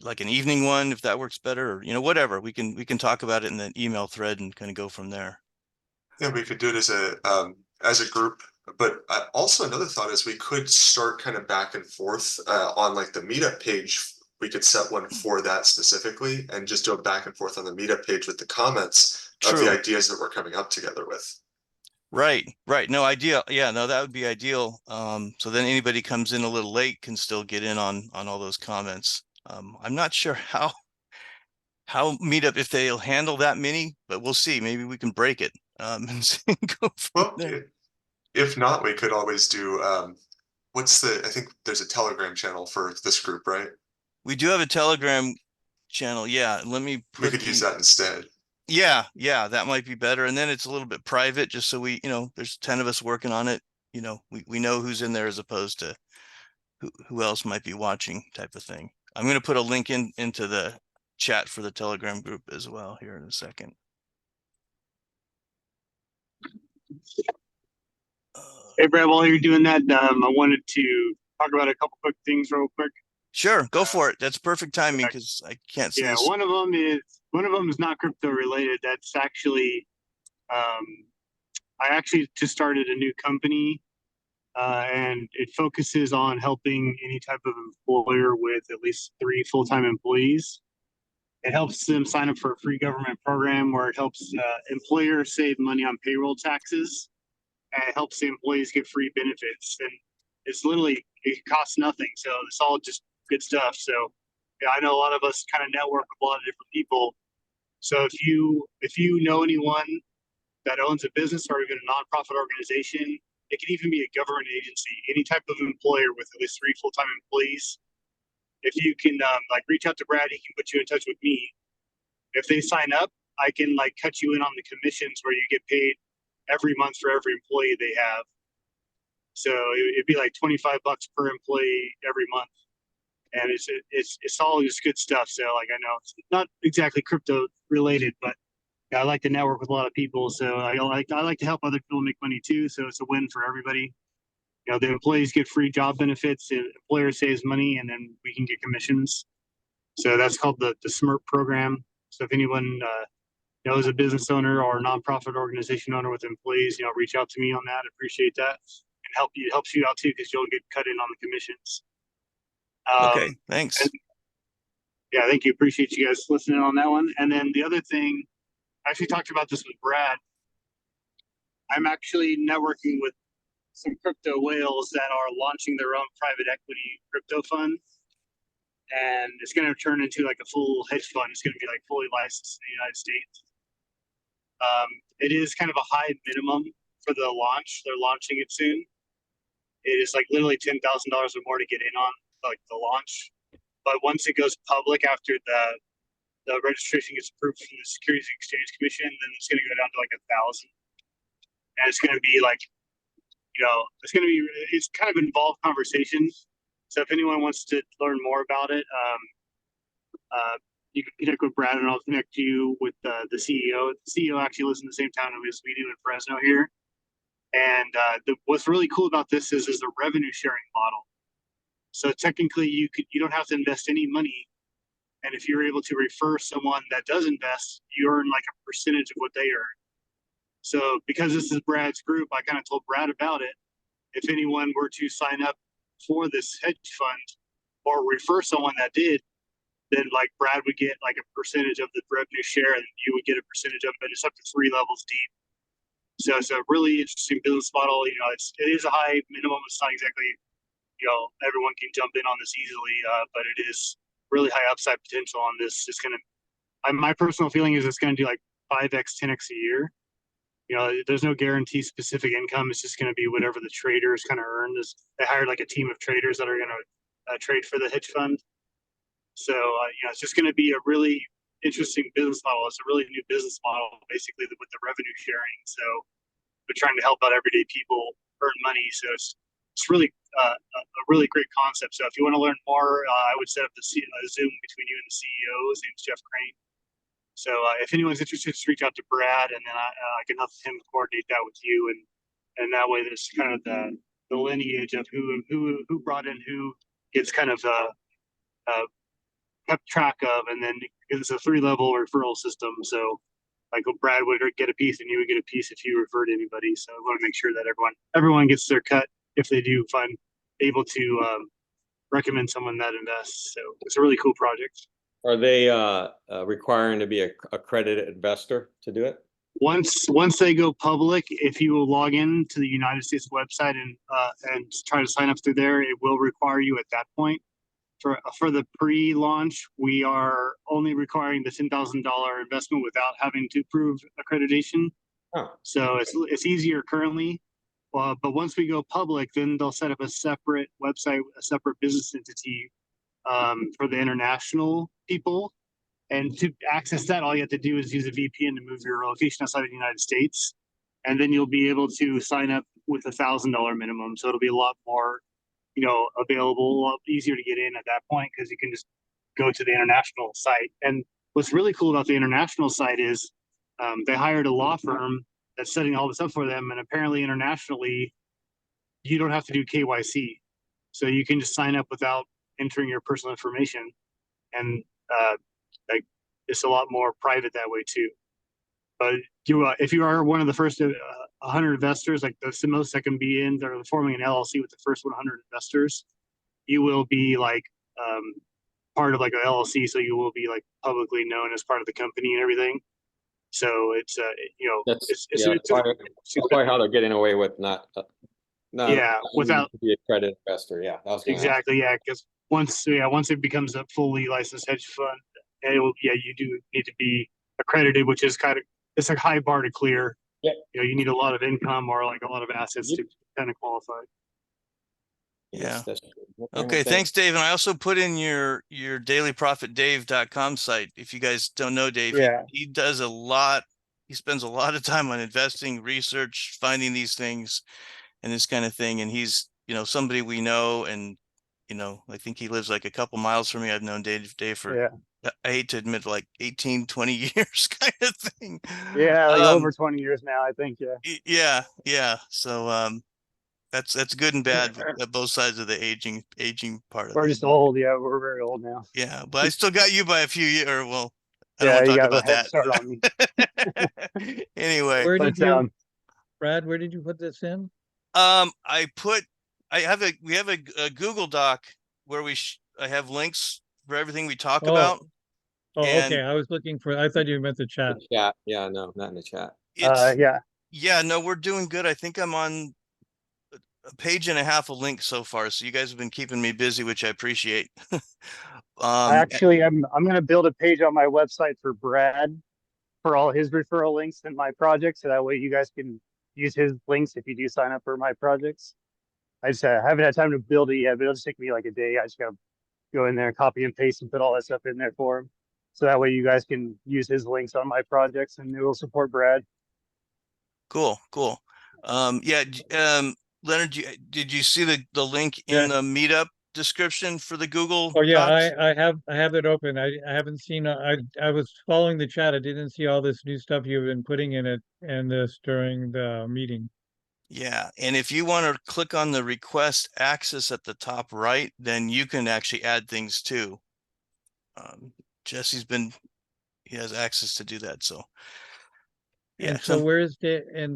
like an evening one if that works better, or whatever. We can talk about it in the email thread and kind of go from there. Yeah, we could do it as a group. But also another thought is we could start kind of back and forth on like the meetup page. We could set one for that specifically and just do a back and forth on the meetup page with the comments of the ideas that we're coming up together with. Right. No, ideal. Yeah, no, that would be ideal. So then anybody comes in a little late can still get in on all those comments. I'm not sure how meetup, if they'll handle that many, but we'll see. Maybe we can break it. And go from there. If not, we could always do I think there's a Telegram channel for this group, right? We do have a Telegram channel. Yeah, let me we could use that instead. Yeah, that might be better. And then it's a little bit private, just so we, there's 10 of us working on it. We know who's in there as opposed to who else might be watching, type of thing. I'm going to put a link into the chat for the Telegram group as well here in a second. Hey, Brad, while you're doing that, I wanted to talk about a couple quick things real quick. Sure, go for it. That's perfect timing because I can't see. Yeah, one of them is not crypto related. That's actually, I actually just started a new company, and it focuses on helping any type of employer with at least 3 full-time employees. It helps them sign up for a free government program where it helps employers save money on payroll taxes, and it helps the employees get free benefits. And it's literally, it costs nothing. So it's all just good stuff. So yeah, I know a lot of us kind of network with a lot of different people. So if you know anyone that owns a business or even a nonprofit organization, it can even be a government agency, any type of employer with at least 3 full-time employees, if you can like reach out to Brad, he can put you in touch with me. If they sign up, I can like cut you in on the commissions where you get paid every month for every employee they have. So it'd be like $25 per employee every month, and it's all just good stuff. So like I know it's not exactly crypto related, but I like to network with a lot of people. So I like to help other people make money too. So it's a win for everybody. You know, the employees get free job benefits, the employer saves money, and then we can get commissions. So that's called the SMIRP program. So if anyone knows a business owner or a nonprofit organization owner with employees, you know, reach out to me on that. Appreciate that. And helps you out too, because you'll get cut in on the commissions. Okay, thanks. Yeah, thank you. Appreciate you guys listening on that one. And then the other thing, I actually talked about this with Brad. I'm actually networking with some crypto whales that are launching their own private equity crypto fund. And it's going to turn into like a full hedge fund. It's going to be like fully licensed in the United States. It is kind of a high minimum for the launch. They're launching it soon. It is like literally $10,000 or more to get in on like the launch. But once it goes public after the registration gets approved from the Securities and Exchange Commission, then it's going to go down to like 1,000. And it's going to be like, you know, it's kind of involved conversations. So if anyone wants to learn more about it, you can connect with Brad, and I'll connect you with the CEO. The CEO actually lives in the same town as we do in Fresno here. And what's really cool about this is a revenue sharing model. So technically, you don't have to invest any money, and if you're able to refer someone that does invest, you earn like a percentage of what they earn. So because this is Brad's group, I kind of told Brad about it. If anyone were to sign up for this hedge fund or refer someone that did, then like Brad would get like a percentage of the revenue share, and you would get a percentage of it. It's up to 3 levels deep. So it's a really interesting business model. You know, it is a high minimum. It's not exactly, you know, everyone can jump in on this easily, but it is really high upside potential on this. It's going to, my personal feeling is it's going to do like 5x, 10x a year. You know, there's no guarantee specific income. It's just going to be whatever the traders kind of earn. They hired like a team of traders that are going to trade for the hedge fund. So, you know, it's just going to be a really interesting business model. It's a really new business model, basically, with the revenue sharing. So we're trying to help out everyday people earn money. So it's really a really great concept. So if you want to learn more, I would set up a Zoom between you and the CEO. His name's Jeff Crane. So if anyone's interested, just reach out to Brad, and then I can help him coordinate that with you, and that way there's kind of the lineage of who brought in who gets kind of kept track of, and then it's a 3-level referral system. So like Brad would get a piece, and you would get a piece if you referred anybody. So I want to make sure that everyone gets their cut if they do find able to recommend someone that invests. So it's a really cool project. Are they requiring to be a accredited investor to do it? Once they go public, if you will log in to the United States website and try to sign up through there, it will require you at that point. For the pre-launch, we are only requiring the $10,000 investment without having to prove accreditation. Oh. So it's easier currently. But once we go public, then they'll set up a separate website, a separate business entity for the international people. And to access that, all you have to do is use a VPN to move your location outside of the United States. And then you'll be able to sign up with $1,000 minimum. So it'll be a lot more, you know, available, a lot easier to get in at that point, because you can just go to the international site. And what's really cool about the international site is they hired a law firm that's setting all this up for them. And apparently internationally, you don't have to do KYC. So you can just sign up without entering your personal information. And like it's a lot more private that way too. But if you are one of the first 100 investors, like that's the most that can be in, they're forming an LLC with the first 100 investors, you will be like part of like an LLC. So you will be like publicly known as part of the company and everything. So it's you know, That's probably how they're getting away with not without to be a accredited investor. Yeah, exactly. Yeah, because once it becomes a fully licensed hedge fund, you do need to be accredited, which is it's a high bar to clear. Yeah. You know, you need a lot of income or like a lot of assets to kind of qualify. Yeah. That's good. well, Okay, thanks, Dave. And I also put in your dailyprofitdave.com site. If you guys don't know Dave, Yeah. he does a lot. He spends a lot of time on investing, research, finding these things and this kind of thing. And he's, somebody we know. And, I think he lives like a couple miles from me. I've known Dave for, Yeah. I hate to admit, like 18, 20 years kind of thing. Yeah. Like over 20 years now, I think. Yeah. Yeah. Yeah. So, that's good and bad at both sides of the aging part of We're it. just old. Yeah. We're very old now. Yeah, but I still got you by a few years, or well, I don't Yeah. want to You talk got a about head start on me. that. Anyway, Where But, did you, Brad, where did you put this in? we have a Google Doc where I have links for everything we talk Oh, about. Oh, And okay. I thought you meant the chat. The chat. Yeah, no, not in the chat. yeah. Yeah, no, we're doing good. I think I'm on a page and a half of links so far. So you guys have been keeping me busy, which I appreciate. Actually, I'm going to build a page on my website for Brad for all his referral links in my project. So that way you guys can use his links if you do sign up for my projects. I just haven't had time to build it yet, but it'll just take me like a day. I just got to go in there, copy and paste and put all that stuff in there for him. So that way you guys can use his links on my projects and it will support Brad. Cool. Yeah. Leonard, did you see the link in Yeah. the meetup description for the Google Oh yeah, Docs? I have it open. I haven't seen, I was following the chat. I didn't see all this new stuff you've been putting in it and this during the meeting. Yeah, and if you want to click on the request access at the top right, then you can actually add things too. Jesse's he has access to do that. So yeah, And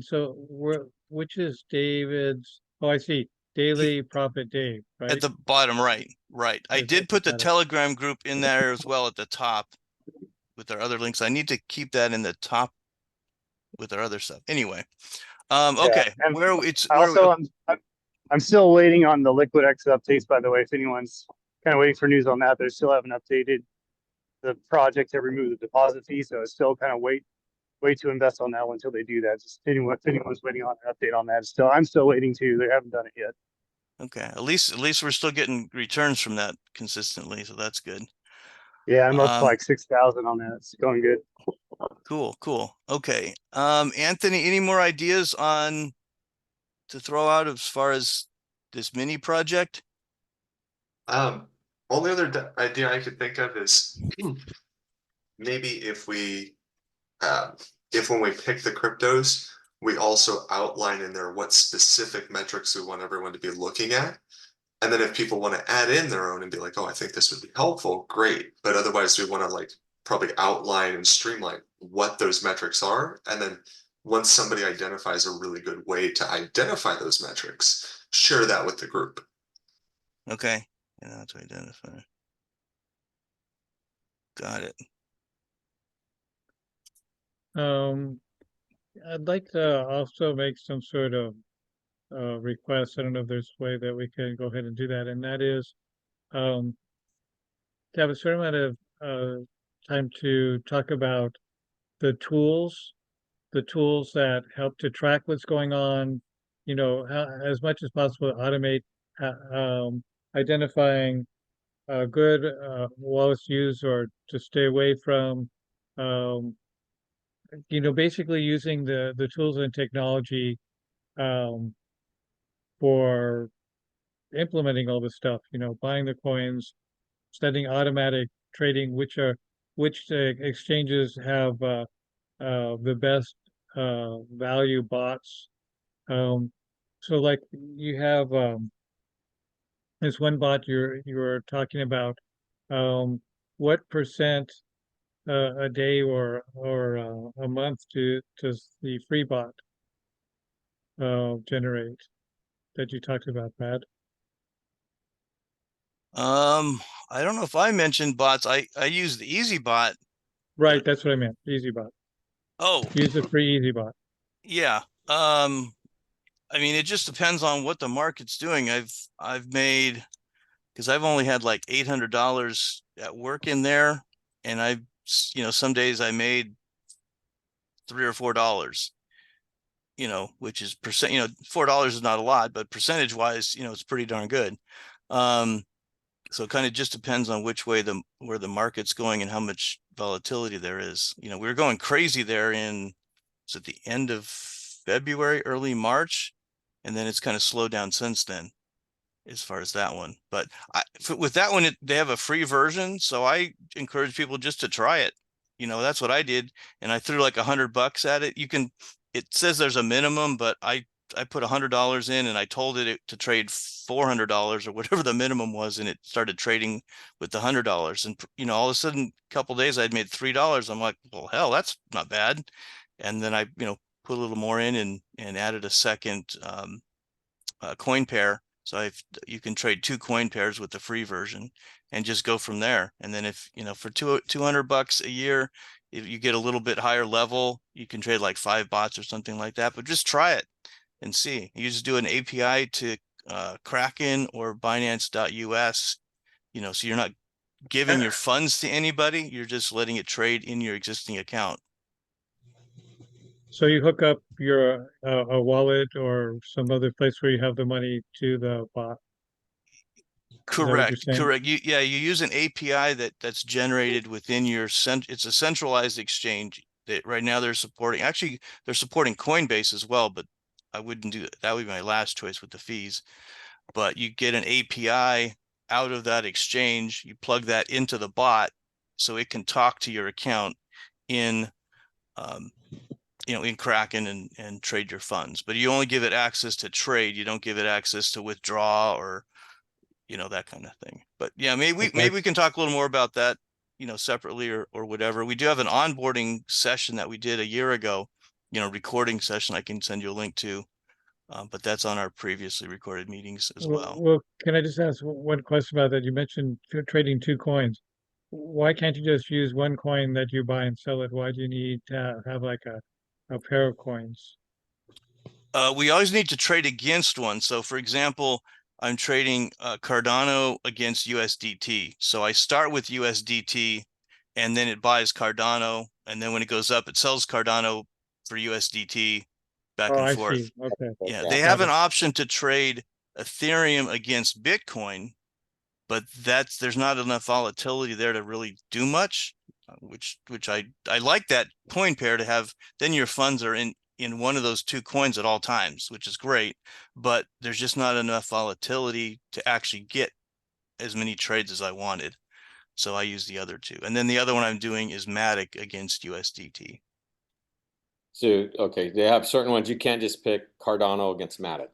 so which is David's? Oh, I see. Daily Profit Dave, at right? the bottom right. I Yes, did put the got it. Telegram group in there as well at the top with our other links. I need to keep that in the top with our other stuff. Anyway, okay, And where it's I where also, I'm still waiting on the Liquid X updates, by the way, if anyone's kind of waiting for news on that, they still haven't updated the project to remove the deposit fee. So it's still kind of wait to invest on that one until they do that. Just if anyone's waiting on an update on that, I'm still waiting too. They haven't done it yet. okay, at least we're still getting returns from that consistently, so that's good. Yeah, I'm up to like 6,000 on that. It's going good. Cool. Okay. Anthony, any more ideas to throw out as far as this mini project? Only other idea I could think of is maybe if when we pick the cryptos, we also outline in there what specific metrics we want everyone to be looking at. And then if people want to add in their own and be like, oh, I think this would be helpful, great. But otherwise we want to like probably outline and streamline what those metrics are. And then once somebody identifies a really good way to identify those metrics, share that with the group. Okay. Yeah, to identify. Got it. I'd like to also make some sort of request. I don't know if there's a way that we can go ahead and do that, and that is to have a certain amount of time to talk about the tools that help to track what's going on, as much as possible basically identifying good wallets used or to stay away from, basically using the tools and technology for implementing all this stuff, buying the coins, setting automatic trading, which exchanges have the best value bots. So like you have this one bot you're talking about. What percent a day or a month does the free bot generate that you talked about, Brad? I don't know if I mentioned bots. I use the Easy Bot. Right, that's what I meant. Easy bot. Oh, Use the free Easy bot. yeah. I mean, it just depends on what the market's doing. I've made, because I've only had like $800 at work in there, and some days I made $3 or $4. which is $4 is not a lot, but percentage wise, it's pretty darn good. So it kind of just depends on which way where the market's going and how much volatility there is. We were going crazy there it's at the end of February, early March, and then it's kind of slowed down since then as far as that one. But with that one, they have a free version. So I encourage people just to try it. That's what I did. And I threw like $100 at it. It says there's a minimum, but I put $100 in and I told it to trade $400 or whatever the minimum was. And it started trading with the $100. And, all of a sudden, a couple of days I'd made $3. I'm like, well, hell, that's not bad. And then I, put a little more in and added a second coin pair. So you can trade 2 coin pairs with the free version and just go from there. And then if, for $200 a year, if you get a little bit higher level, you can trade like 5 bots or something like that, but just try it and see. You just do an API to Kraken or Binance.us, so you're not giving your funds to anybody. You're just letting it trade in your existing account. So you hook up your a wallet or some other place where you have the money to the bot. Correct. You use an API that's generated within it's a centralized exchange that right now they're supporting Coinbase as well, but I wouldn't do that. That would be my last choice with the fees. But you get an API out of that exchange, you plug that into the bot so it can talk to your account in in Kraken and trade your funds. But you only give it access to trade. You don't give it access to withdraw or that kind of thing. But yeah, maybe we can talk a little more about that, separately or whatever. We do have an onboarding session that we did a year ago, recording session I can send you a link to. But that's on our previously recorded meetings as well. Well, can I just ask one question about that? You mentioned trading 2 coins. Why can't you just use one coin that you buy and sell it? Why do you need to have like a pair of coins? We always need to trade against one. So for example, I'm trading Cardano against USDT. So I start with USDT and then it buys Cardano. And then when it goes up, it sells Cardano for USDT back and forth. See. Okay. Yeah, they have an option to trade Ethereum against Bitcoin, but there's not enough volatility there to really do much, which I like that coin pair to have. Then your funds are in one of those 2 coins at all times, which is great, but there's just not enough volatility to actually get as many trades as I wanted. So I use the other 2. And then the other one I'm doing is Matic against USDT. So, okay, they have certain ones you can't just pick Cardano against Matic.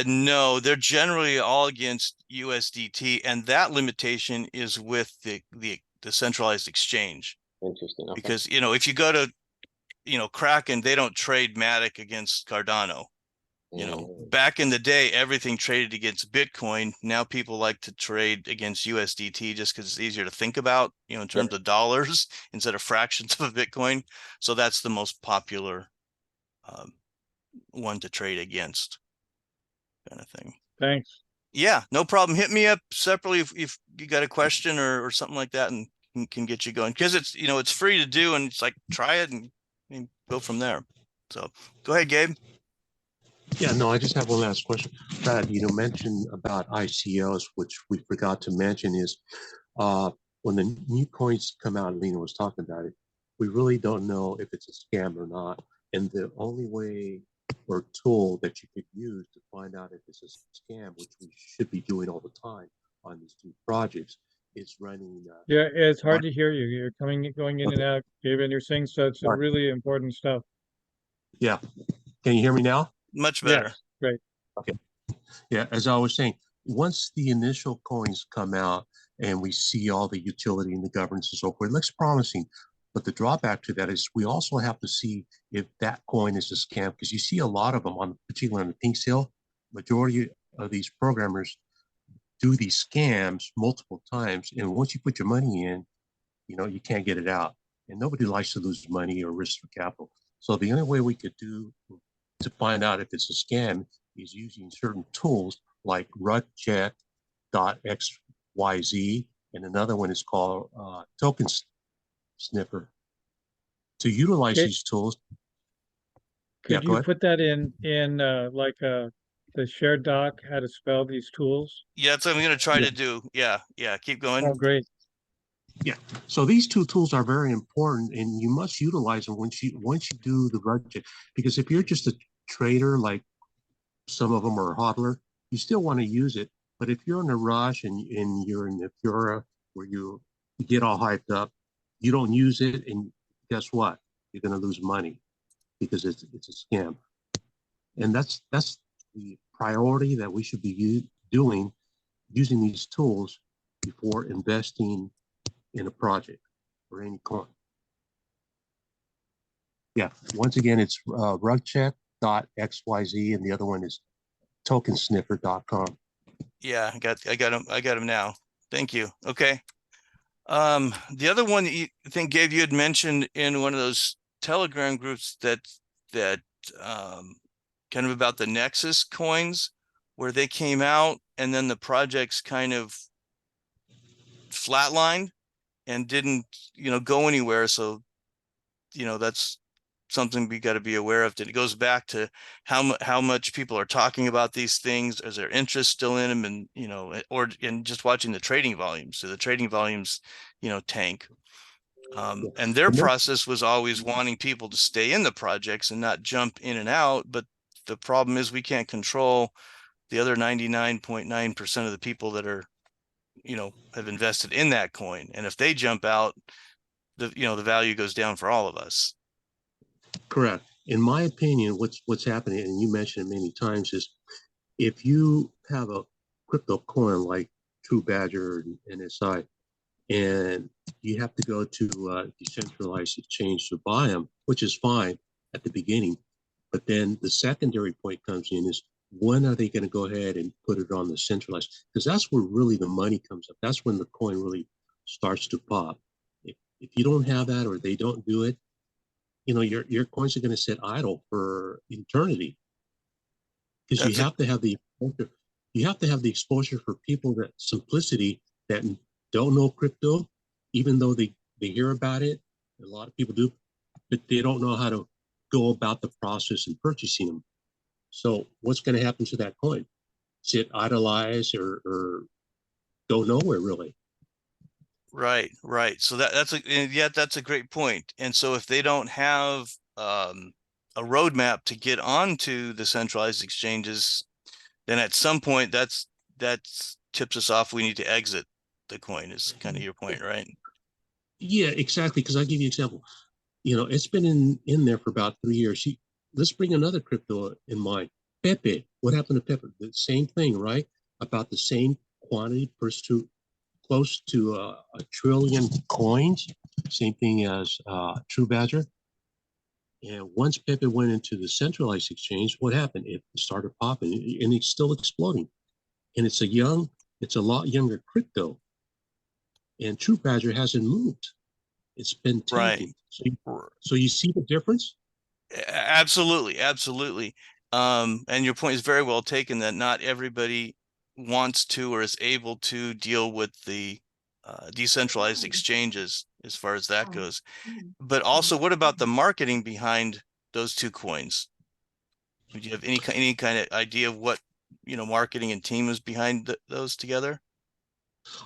No, they're generally all against USDT, and that limitation is with the centralized exchange. Interesting. Okay. Because, if you go to, Kraken, they don't trade Matic against Cardano. Back in the day, everything traded against Bitcoin. Now people like to trade against USDT just because it's easier to think about, in terms of dollars instead of fractions of a Bitcoin. So that's the most popular one to trade against, kind of thing. Thanks. Yeah, no problem. Hit me up separately if you got a question or something like that, and can get you going, because it's it's free to do, and it's like try it and go from there. So go ahead, Gabe. Yeah, no, I just have one last question. Brad, mentioned about ICOs, which we forgot to mention is when the new coins come out, Lena was talking about it, we really don't know if it's a scam or not. And the only way or tool that you could use to find out if it's a scam, which we should be doing all the time on these 2 projects, is running. Yeah, it's hard to hear you. You're going in and out, Gabe, and you're saying such really important stuff. Yeah. Can you hear me now? Much better. Yes, great. Okay. Yeah, as I was saying, once the initial coins come out and we see all the utility and the governance and so forth, it looks promising. But the drawback to that is we also have to see if that coin is a scam, because you see a lot of them, particularly on the pink sale. Majority of these programmers do these scams multiple times. And once you put your money in, you can't get it out. And nobody likes to lose money or risk for capital. So the only way we could do to find out if it's a scam is using certain tools like rugcheck.xyz, and another one is called Token Sniffer. To utilize these tools, Yeah, Could go you ahead. put that in like the shared doc, how to spell these tools? Yeah, that's what I'm gonna try Yeah. to do. Yeah, yeah, keep going. Oh, great. So these two tools are very important, and you must utilize them once you do the budget. Because if you're just a trader, like some of them are a hodler, you still want to use it. But if you're in a rush and you're in the Fiora where you get all hyped up, you don't use it, and guess what? You're going to lose money because it's a scam. And that's the priority that we should be doing, using these tools before investing in a project or any coin. Yeah, once again, it's rugcheck.xyz, and the other one is tokensniffer.com. Yeah, I got him now. Thank you. Okay. The other one that I think Gabe, you had mentioned in one of those Telegram groups that kind of about the Nexus coins, where they came out and then the projects kind of flatlined and didn't, go anywhere. So, that's something we got to be aware of. That it goes back to how much people are talking about these things. Is there interest still in them? And, or in just watching the trading volumes. So the trading volumes, tank. And their process was always wanting people to stay in the projects and not jump in and out. But the problem is we can't control the other 99.9% of the people that are, have invested in that coin. And if they jump out, the value goes down for all of us. Correct. In my opinion, what's happening, and you mentioned it many times, is if you have a crypto coin like True Badger and NSI, and you have to go to a decentralized exchange to buy them, which is fine at the beginning. But then the secondary point comes in is, when are they going to go ahead and put it on the centralized? Because that's where really the money comes up. That's when the coin really starts to pop. If you don't have that, or they don't do it, your coins are going to sit idle for eternity. Because you have to have the exposure for people, that simplicity, that don't know crypto, even though they hear about it. A lot of people do, but they don't know how to go about the process in purchasing them. So what's going to happen to that coin? Sit idolize or go nowhere, really. Right. So that's a great point. And so if they don't have a roadmap to get onto the centralized exchanges, then at some point that's tips us off. We need to exit the coin, is kind of your point, right? Yeah, exactly. Because I'll give you an example. It's been in there for about 3 years. Let's bring another crypto in mind. Pepe. What happened to Pepe? The same thing, right? About the same quantity, close to a trillion coins. Same thing as True Badger. And once Pepe went into the centralized exchange, what happened? It started popping, and it's still exploding. And it's a lot younger crypto. And True Badger hasn't moved. It's been tanking. Right. So you see the difference? Absolutely. And your point is very well taken, that not everybody wants to or is able to deal with the decentralized exchanges as far as that goes. But also, what about the marketing behind those two coins? Do you have any kind of idea of what, marketing and team is behind those together?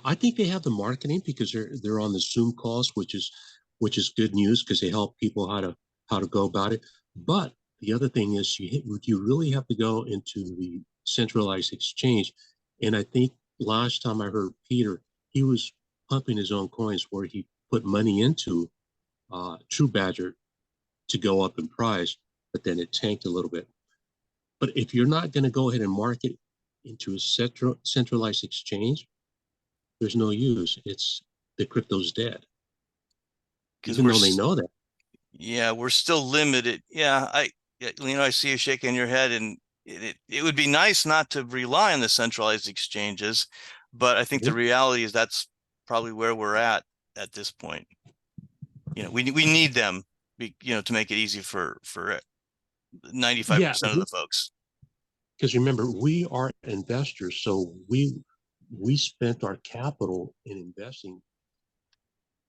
I think they have the marketing, because they're on the Zoom calls, which is good news, because they help people how to go about it. But the other thing is, you really have to go into the centralized exchange. And I think last time I heard Peter, he was pumping his own coins, where he put money into True Badger to go up in price, but then it tanked a little bit. But if you're not going to go ahead and market into a centralized exchange, there's no use. The crypto's dead. Even though they know that. Yeah, we're still limited. Yeah, I see you shaking your head, and it would be nice not to rely on the centralized exchanges, but I think the reality is that's probably where we're at this point. We need them, to make it easy for 95% of the folks. Because remember, we are investors, so we spent our capital in investing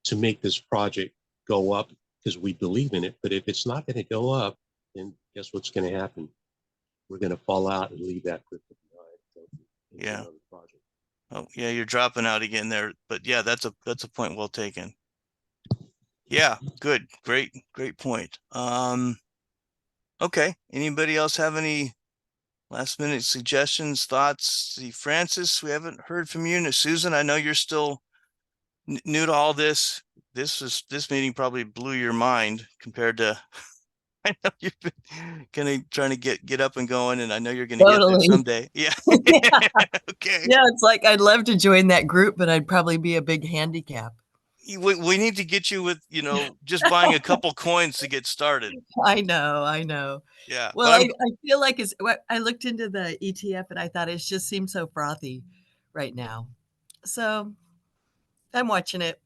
to make this project go up, because we believe in it. But if it's not going to go up, then guess what's going to happen? We're going to fall out and leave that crypto behind. Into Yeah. another project. Oh, yeah, you're dropping out again there, but yeah, that's a point well taken. Yeah, good, great point. Okay, anybody else have any last minute suggestions, thoughts? See, Francis, we haven't heard from you. Susan, I know you're still new to all this. This meeting probably blew your mind compared to I know you've been trying to get up and going, and I know you're gonna get there Totally. someday. Yeah. Yeah. Okay. Yeah, it's like I'd love to join that group, but I'd probably be a big handicap. We need to get you with, just buying a couple coins to get started. I know. Yeah. Well, But I feel like I looked into the ETF and I thought it just seems so frothy right now. So I'm watching it.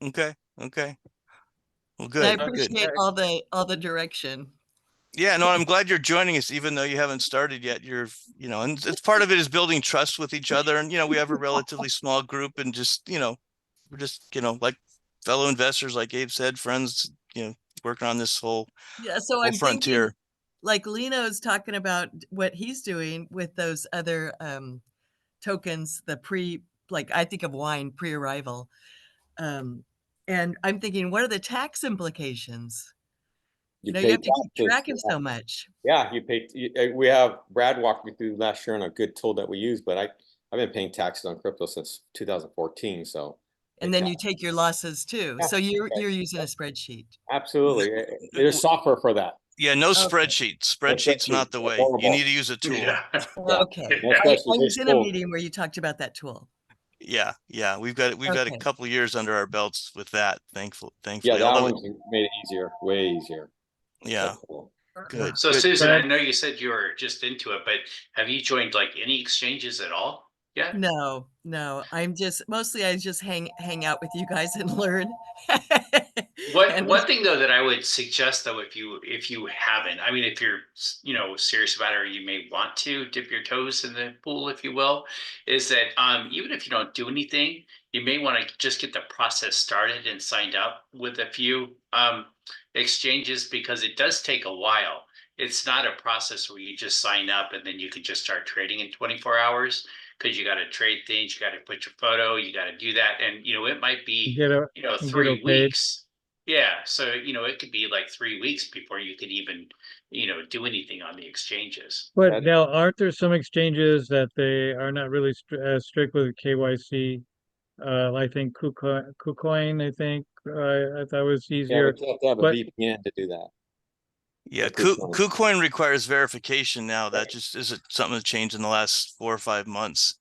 okay. Well, And I good. appreciate all the direction. Yeah, no, I'm glad you're joining us, even though you haven't started yet. And it's part of it is building trust with each other. And, we have a relatively small group and just, we're just, like fellow investors, like Abe said, friends, working on this whole Yeah, so I'm thinking, frontier. like Lino's talking about what he's doing with those other tokens, I think of wine pre-arrival. And I'm thinking, what are the tax implications? You have to keep track of so much. Yeah, we have Brad walked me through last year on a good tool that we use, but I've been paying taxes on crypto since 2014. So. And then you take your losses too. Yeah, So you're using a spreadsheet. Absolutely. There's software for that. Yeah, no Okay. spreadsheet. Spreadsheet's not the way. Horrible. You need to use a tool. Yeah. Okay. No I spreadsheet, was it's in a cool. meeting where you talked about that tool. Yeah. We've got a Okay. couple of years under our belts with that, thankfully. Yeah, that Although, one's made it easier, way easier. yeah, That's cool. good. So good. Susan, Brad? I know you said you were just into it, but have you joined like any exchanges at all? Yeah. No. I just hang out with you guys and learn. One thing though that I would suggest though, if you haven't, I mean, if you're serious about it, or you may want to dip your toes in the pool, if you will, is that even if you don't do anything, you may want to just get the process started and signed up with a few exchanges, because it does take a while. It's not a process where you just sign up and then you can just start trading in 24 hours. Because you got to trade things, you got to put your photo, you got to do that, and it might be Get a, 3 paid. weeks. Yeah, so it could be like 3 weeks before you could even do anything on the exchanges. But now, aren't there some exchanges that they are not really as strict with KYC? I think KuCoin, I think I thought was Yeah, easier. but you have to have a But- VPN to do that. Yeah, Like this one. KuCoin requires verification now. That just isn't something that changed in the last 4 or 5 months.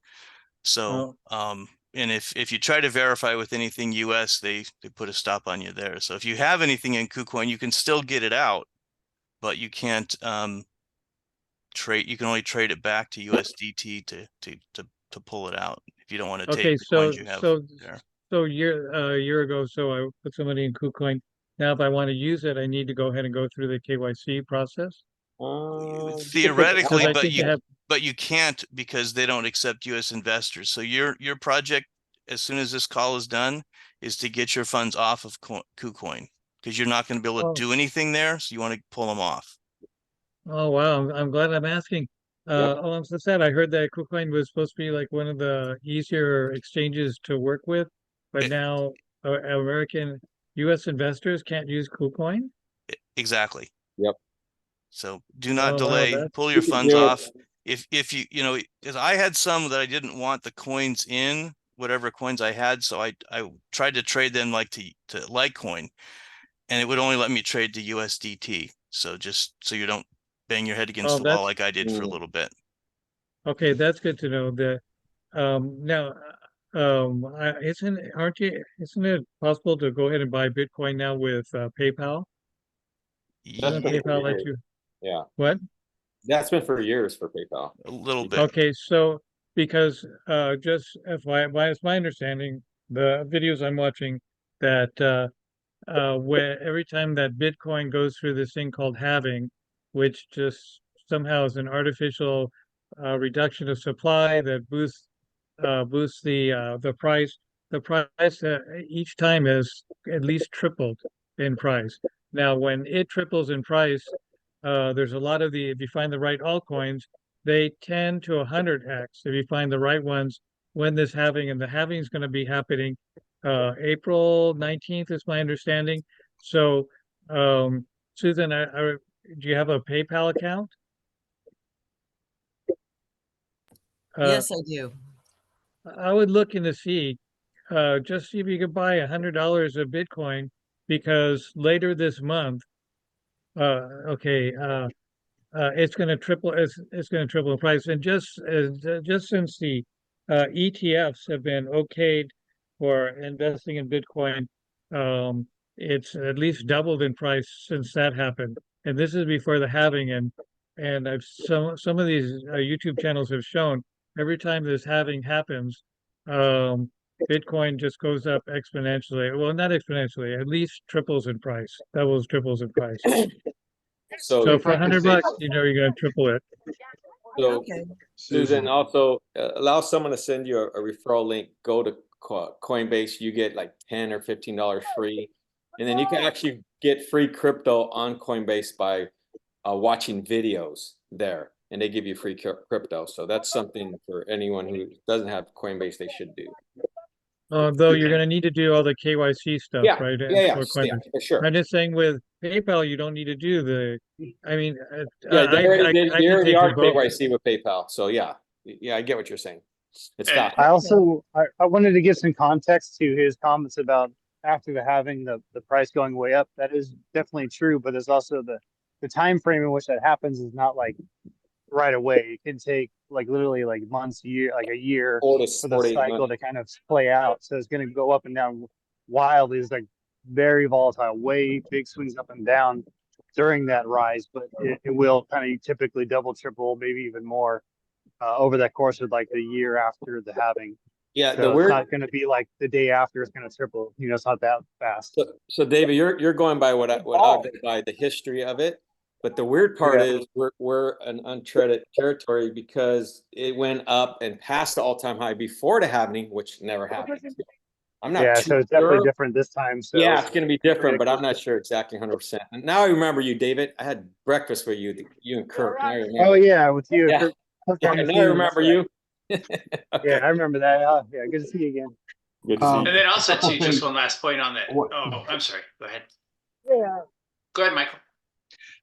So, and if you try to verify with anything US, they put a stop on you there. So if you have anything in KuCoin, you can still get it out, but you can't trade. You can only trade it back to USDT to pull it out if you don't want to Okay, take the so coins you have there. a year ago, so I put some money in KuCoin. Now, if I want to use it, I need to go ahead and go through the KYC process. Theoretically, I think they but you can't, because they don't accept US investors. So your project, as soon as this call is done, is to get your funds off of KuCoin, because you're not going to be able to Oh. do anything there. So you want to pull them off. Oh, wow. I'm glad I'm asking. Oh, I'm so sad. I heard that KuCoin was supposed to be like one of the easier exchanges to work with, but now American US investors can't use KuCoin. Exactly. Yep. So do not Oh, wow, delay, that's- pull You your can funds do it. off. If you, because I had some that I didn't want the coins in, whatever coins I had. So I tried to trade them like to Litecoin, and it would only let me trade to USDT. So just so you don't bang your head against Oh, the wall that's- like I did for a little bit. Okay, that's good to know. Now, isn't it possible to go ahead and buy Bitcoin now with PayPal? Doesn't That's PayPal let weird. you? Yeah, What? that's been for years for PayPal. A little bit. Okay, so because just FYI, it's my understanding, the videos I'm watching, that where every time that Bitcoin goes through this thing called halving, which just somehow is an artificial reduction of supply that boosts the price. The price each time has at least tripled in price. Now, when it triples in price, There's a lot of if you find the right altcoins, they 10 to 100x if you find the right ones when this halving, and the halving is going to be happening April 19th is my understanding. So, Susan, do you have a PayPal account? Yes, I do. I would look in to see, just see if you could buy $100 of Bitcoin, because later this month, it's going to triple. It's going to triple in price. And just since the ETFs have been okayed for investing in Bitcoin, it's at least doubled in price since that happened. And this is before the halving. And I've some of these YouTube channels have shown every time this halving happens, Bitcoin just goes up exponentially. Well, not exponentially, at least triples in price, doubles, triples in price. So So if for I could $100, say- you're going to triple it. So Okay. Susan, also allow someone to send you a referral link. Go to Coinbase, you get like $10 or $15 free. And then you can actually get free crypto on Coinbase by watching videos there. And they give you free crypto. So that's something for anyone who doesn't have Coinbase, they should do. Though you're going to need to do all the KYC stuff, Yeah, right? yeah, for yeah, Coinbase. for sure. I'm just saying with PayPal, you don't need to do the, I mean, Yeah, they already can are take both. KYC with PayPal. So yeah, I get what you're saying. It's not. I also I wanted to give some context to his comments about after the halving, the price going way up. That is definitely true, but there's also the time frame in which that happens is not like right away. It can take like literally like months, a year for the 48 cycle months. to kind of play out. So it's going to go up and down wildly. It's like very volatile, way big swings up and down during that rise, but it will kind of typically double, triple, maybe even more over that course of like the year after the halving. Yeah, So it's not going to be like the day after it's going to triple. You know, it's not that fast. So David, you're going by what I go by the history of it. But the weird part is we're an uncharted territory because it went up and passed the all-time high before the halving, which never happened. I'm not too so it's definitely sure. different this time. So Yeah, it's going to be different, but I'm not sure exactly 100%. And now I remember you, David. I had breakfast with you and Kurt. Now I remember. Oh yeah, with you. Yeah. Yeah, now I remember you. Yeah, I remember that. Yeah, good to see you again. Good to see you. And then also couple too, just things. one last point on that. What- Oh, I'm sorry. Go ahead. Yeah. Go ahead, Michael.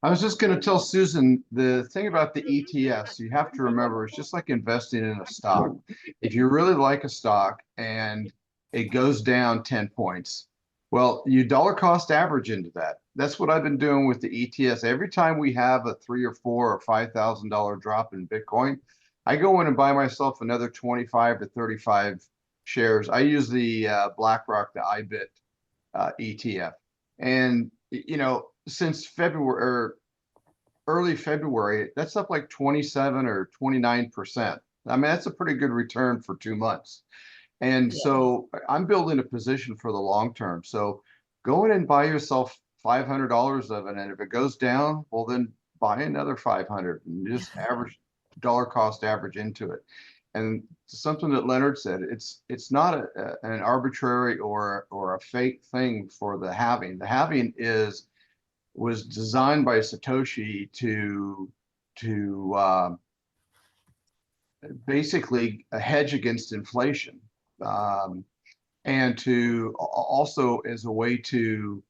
I was just going to tell Susan, the thing about the ETFs, you have to remember, it's just like investing in a stock. If you really like a stock and it goes down 10 points, well, you dollar cost average into that. That's what I've been doing with the ETFs. Every time we have a $3,000 or $4,000 or $5,000 drop in Bitcoin, I go in and buy myself another 25 to 35 shares. I use the BlackRock, the IBIT ETF. And, you know, since February or early February, that's up like 27 or 29%. I mean, that's a pretty good return for 2 months. And so I'm building a position for the long term. So go in and buy yourself $500 of it. And if it goes down, well, then buy another 500 and just average dollar cost average into it. And something that Leonard said, it's not an arbitrary or a fake thing for the halving. The halving was designed by Satoshi to basically hedge against inflation, and to also as a way to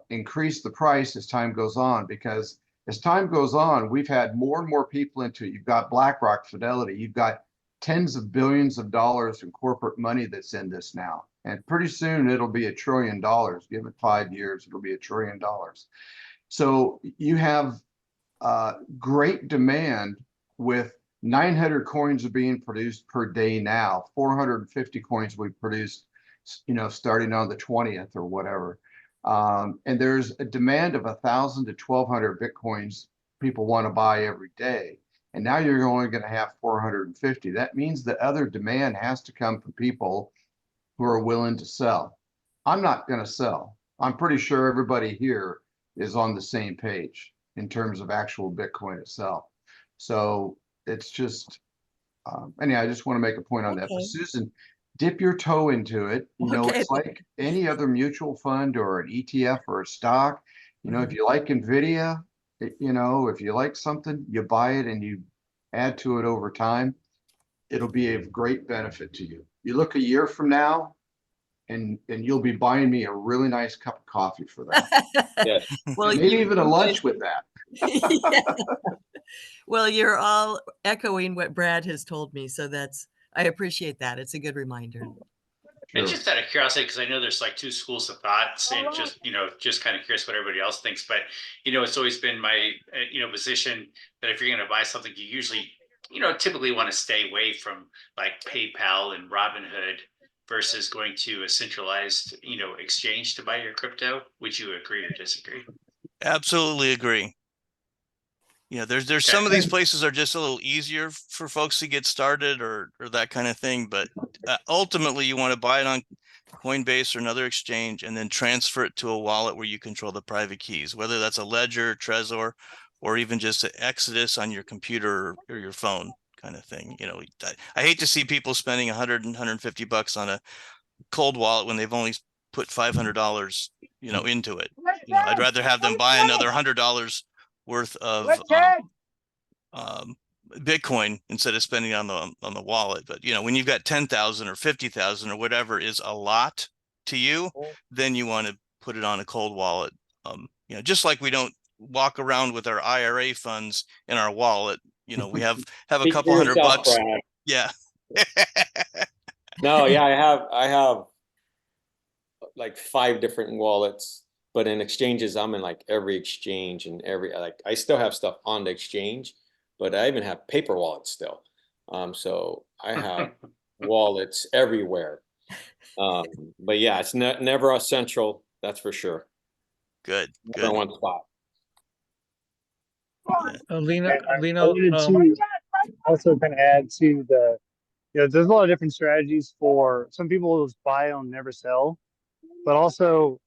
increase the price as time goes on. Because as time goes on, we've had more and more people into it. You've got BlackRock, Fidelity, you've got tens of billions of dollars in corporate money that's in this now. And pretty soon it'll be $1 trillion. Give it 5 years, it'll be $1 trillion. So you have great demand with 900 coins are being produced per day now. 450 coins we produced, you know, starting on the 20th or whatever. And there's a demand of 1,000 to 1,200 Bitcoins people want to buy every day. And now you're only going to have 450. That means the other demand has to come from people who are willing to sell. I'm not going to sell. I'm pretty sure everybody here is on the same page in terms of actual Bitcoin itself. So it's just, anyhow, I just want to make a point on that. But Susan, dip your toe into it. You know, it's like any other mutual fund or an ETF or a stock. You know, if you like NVIDIA, You know, if you like something, you buy it and you add to it over time, it'll be of great benefit to you. You look a year from now and you'll be buying me a really nice cup of coffee for that. Yes. Well, Maybe you, even a lunch with that. yeah. Well, you're all echoing what Brad has told me, so I appreciate that. It's a good reminder. And Sure. just out of curiosity, because I know there's like two schools of thoughts, and just kind of curious what everybody else thinks. But it's always been my position that if you're going to buy something, you usually typically want to stay away from like PayPal and Robinhood versus going to a centralized exchange to buy your crypto. Would you agree or disagree? Absolutely agree. There's some of these places are just a little easier for folks to get started or that kind of thing, but ultimately you want to buy it on Coinbase or another exchange and then transfer it to a wallet where you control the private keys, whether that's a Ledger, Trezor, or even just an Exodus on your computer or your phone kind of thing. I hate to see people spending $100 and $150 on a cold wallet when they've only put $500, into it. I'd rather have them buy another $100 worth of Bitcoin instead of spending on the wallet. But when you've got 10,000 or 50,000 or whatever is a lot to you, then you want to put it on a cold wallet. Just like we don't walk around with our IRA funds in our wallet. We have a Speak couple for $100. yourself, Brad. Yeah. No, yeah, I have like 5 different wallets, but in exchanges, I'm in like every exchange and I still have stuff on the exchange, but I even have paper wallets still. So I have wallets everywhere. But yeah, it's never a central, that's for sure. Good. Never in one spot. Lena, I wanted to also kind of add to there's a lot of different strategies for some people. Just buy and never sell, but also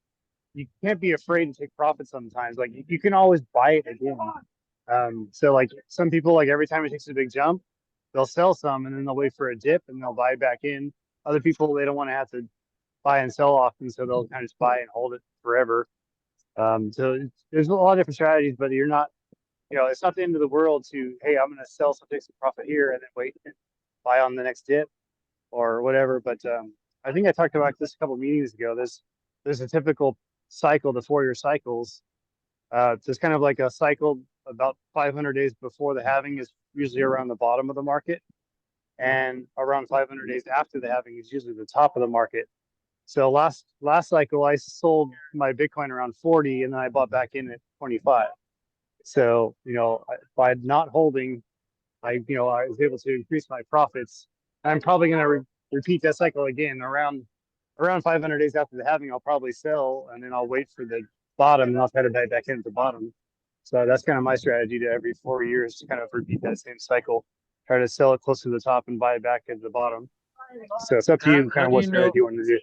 you can't be afraid to take profits sometimes. Like you can always buy it again. So like some people, like every time it takes a big jump, they'll sell some and then they'll wait for a dip and they'll buy back in. Other people, they don't want to have to buy and sell often, so they'll kind of just buy and hold it forever. So there's a lot of different strategies, but you're not, it's not the end of the world to, hey, I'm going to sell some, take some profit here and then wait and buy on the next dip or whatever. But I think I talked about this a couple of meetings ago. There's a typical cycle, the 4-year cycles. There's kind of like a cycle about 500 days before the halving is usually around the bottom of the market, and around 500 days after the halving is usually the top of the market. So last cycle, I sold my Bitcoin around 40, and then I bought back in at 25. So by not holding, I was able to increase my profits. I'm probably going to repeat that cycle again around 500 days after the halving. I'll probably sell, and then I'll wait for the bottom, and I'll try to buy back in at the bottom. So that's kind of my strategy to every 4 years to kind of repeat that same cycle. Try to sell it close to the top and buy it back at the bottom. So it's up to you, kind of what strategy you want to do.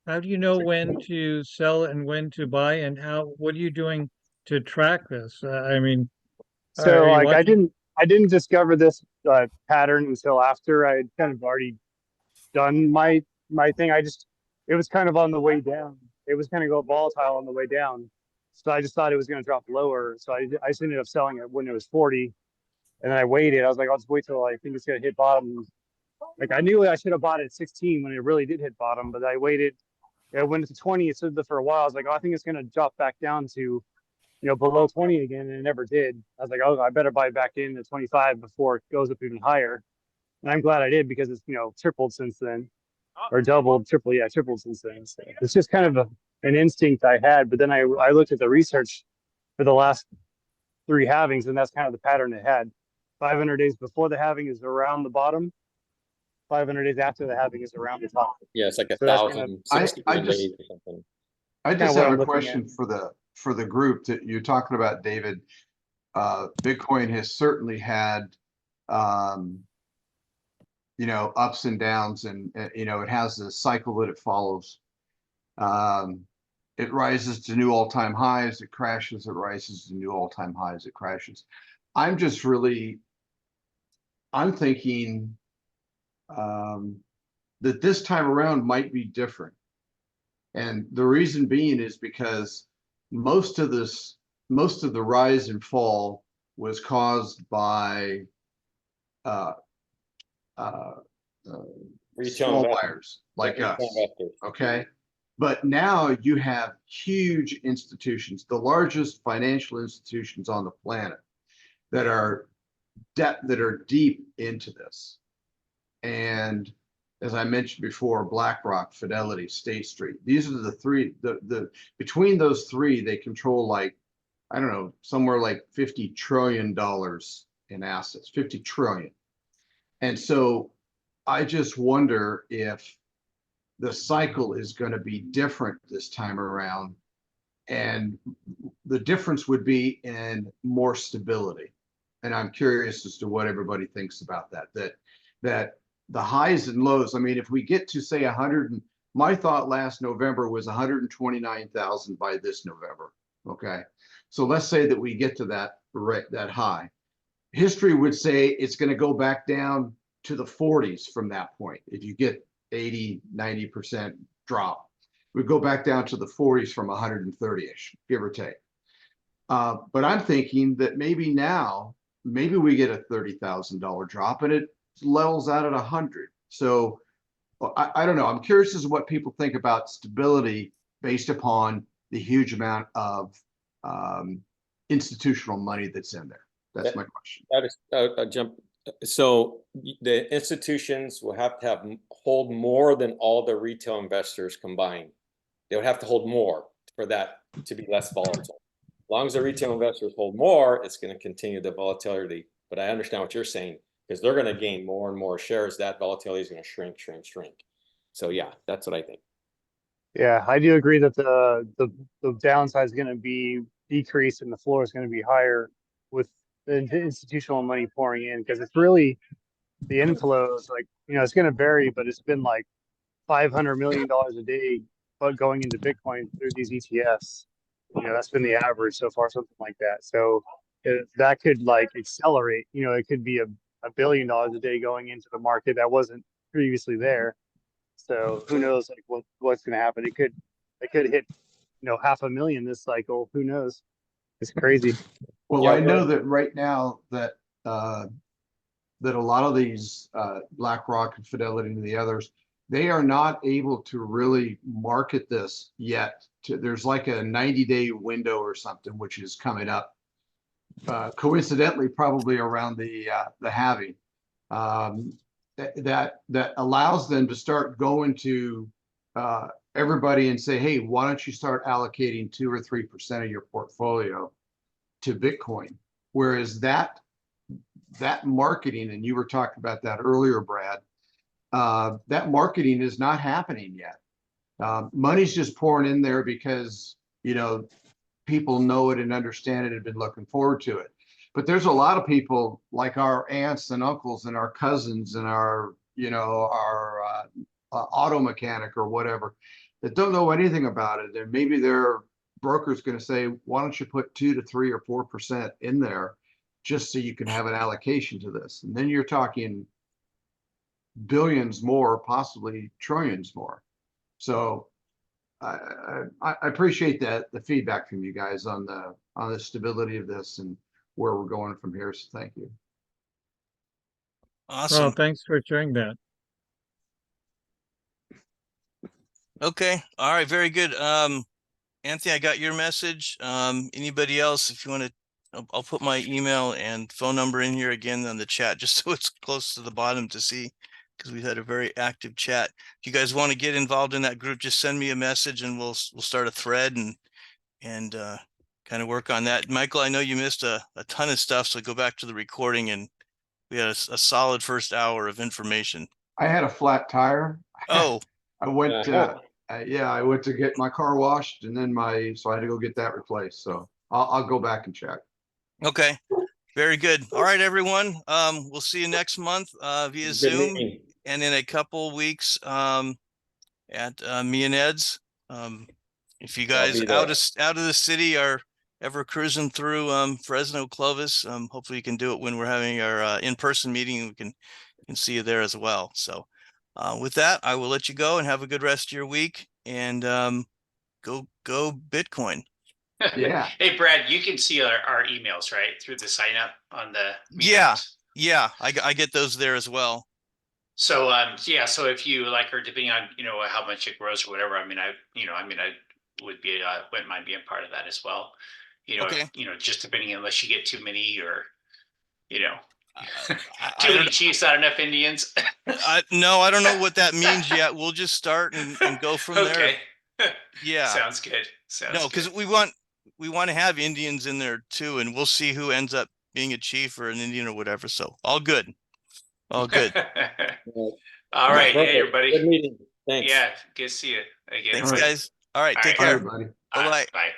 how do you know when to sell and when to buy, and what are you doing to track this? I mean, So are you like watching? I didn't discover this pattern until after I had kind of already done my thing. It was kind of on the way down. It was kind of go volatile on the way down. So I just thought it was going to drop lower. So I just ended up selling it when it was 40. And then I waited. I was like, I'll just wait till I think it's going to hit bottom. Like I knew I should have bought it at 16 when it really did hit bottom, but I waited. It went to 20. It stood there for a while. I was like, oh, I think it's going to drop back down to, below 20 again. And it never did. I was like, oh, I better buy back in at 25 before it goes up even higher. And I'm glad I did because it's, tripled since then, or doubled, tripled since then. So it's just kind of an instinct I had. But then I looked at the research for the last 3 halvings, and that's kind of the pattern it had. 500 days before the halving is around the bottom. 500 days after the halving is around the top. Yeah, it's like So that's kind of- 1,061 days or something. I Kinda just what have I'm a looking question at. for the group that you're talking about, David. Bitcoin has certainly had, ups and downs, and it has a cycle that it follows. It rises to new all-time highs, it crashes, it rises to new all-time highs, it crashes. I'm thinking that this time around might be different. And the reason being is because most of this most of the rise and fall was caused by uh, uh, Retail small investors. buyers like Retail us. investors. Okay. But now you have huge institutions, the largest financial institutions on the planet that are deep into this. And as I mentioned before, BlackRock, Fidelity, State Street, these are the three, the between those three, they control like, I don't know, somewhere like $50 trillion in assets, 50 trillion. And so I just wonder if the cycle is going to be different this time around. And the difference would be in more stability. And I'm curious as to what everybody thinks about that, that the highs and lows, I mean, if we get to say 100, and my thought last November was 129,000 by this November. Okay. So let's say that we get to that high. History would say it's going to go back down to the 40s from that point. If you get 80, 90% drop, we go back down to the 40s from 130-ish, give or take. But I'm thinking that maybe now, maybe we get a $30,000 drop and it levels out at 100. So I don't know. I'm curious as to what people think about stability based upon the huge amount of institutional money that's in there. That's my question. That is a jump. So the institutions will have to hold more than all the retail investors combined. They would have to hold more for that to be less volatile. As long as the retail investors hold more, it's going to continue the volatility. But I understand what you're saying, because they're going to gain more and more shares. That volatility is going to shrink. So yeah, that's what I think. Yeah, I do agree that the downside is going to be decreased and the floor is going to be higher with the institutional money pouring in, because it's really the inflows, like, it's going to vary, but it's been like $500 million a day going into Bitcoin through these ETFs. That's been the average so far, something like that. So that could like accelerate, it could be $1 billion a day going into the market that wasn't previously there. So who knows, like what's going to happen? It could hit, 500,000 this cycle. Who knows? It's crazy. Well, Yeah, I know that right now that that a lot of these BlackRock and Fidelity and the others, they are not able to really market this yet. There's like a 90-day window or something which is coming up, coincidentally, probably around the halving, that allows them to start going to everybody and say, hey, why don't you start allocating 2 or 3% of your portfolio to Bitcoin? Whereas that marketing, and you were talking about that earlier, Brad, that marketing is not happening yet. Money's just pouring in there because, people know it and understand it and have been looking forward to it. But there's a lot of people like our aunts and uncles and our cousins and our auto mechanic or whatever that don't know anything about it. And maybe their broker's going to say, why don't you put 2 to 3 or 4% in there just so you can have an allocation to this? And then you're talking billions more, possibly trillions more. So I appreciate the feedback from you guys on the stability of this and where we're going from here. So thank you. Awesome. Well, thanks for sharing that. Okay. All right. Very good. Anthony, I got your message. Anybody else, if you want to, I'll put my email and phone number in here again on the chat, just so it's close to the bottom to see, because we've had a very active chat. If you guys want to get involved in that group, just send me a message and we'll start a thread and kind of work on that. Michael, I know you missed a ton of stuff, so go back to the recording, and we had a solid first hour of information. I had a flat tire. Oh, I went, I went to get my car washed, and then so I had to go get that replaced. So I'll go back and check. okay. Very good. All right, everyone. We'll see you next month via Zoom, and in a couple weeks at me and Ed's. If you guys out of the city are ever cruising through Fresno, Clovis, hopefully you can do it when we're having our in-person meeting. We can see you there as well. So with that, I will let you go and have a good rest of your week, and go Bitcoin. Yeah. Hey, Brad, you can see our emails, right? Through the sign up on the. Yeah. meetups. Yeah, I get those there as well. So, yeah, so if you like, or depending on, how much it grows or whatever, I would be, wouldn't mind being part of that as well. Okay. Just depending unless you get too many or, I too many don't, chiefs, not enough Indians. no, I don't know what that means yet. We'll just start and go from there. Okay. Yeah. Sounds good. Sounds No, because good. we want to have Indians in there too, and we'll see who ends up being a chief or an Indian or whatever. So all good. All good. All right. Perfect. Hey, everybody. Good meeting. Thanks. Yeah. Good to see you again. Thanks, All right. guys. All right, All take right. care. Everybody. Bye-bye. Bye.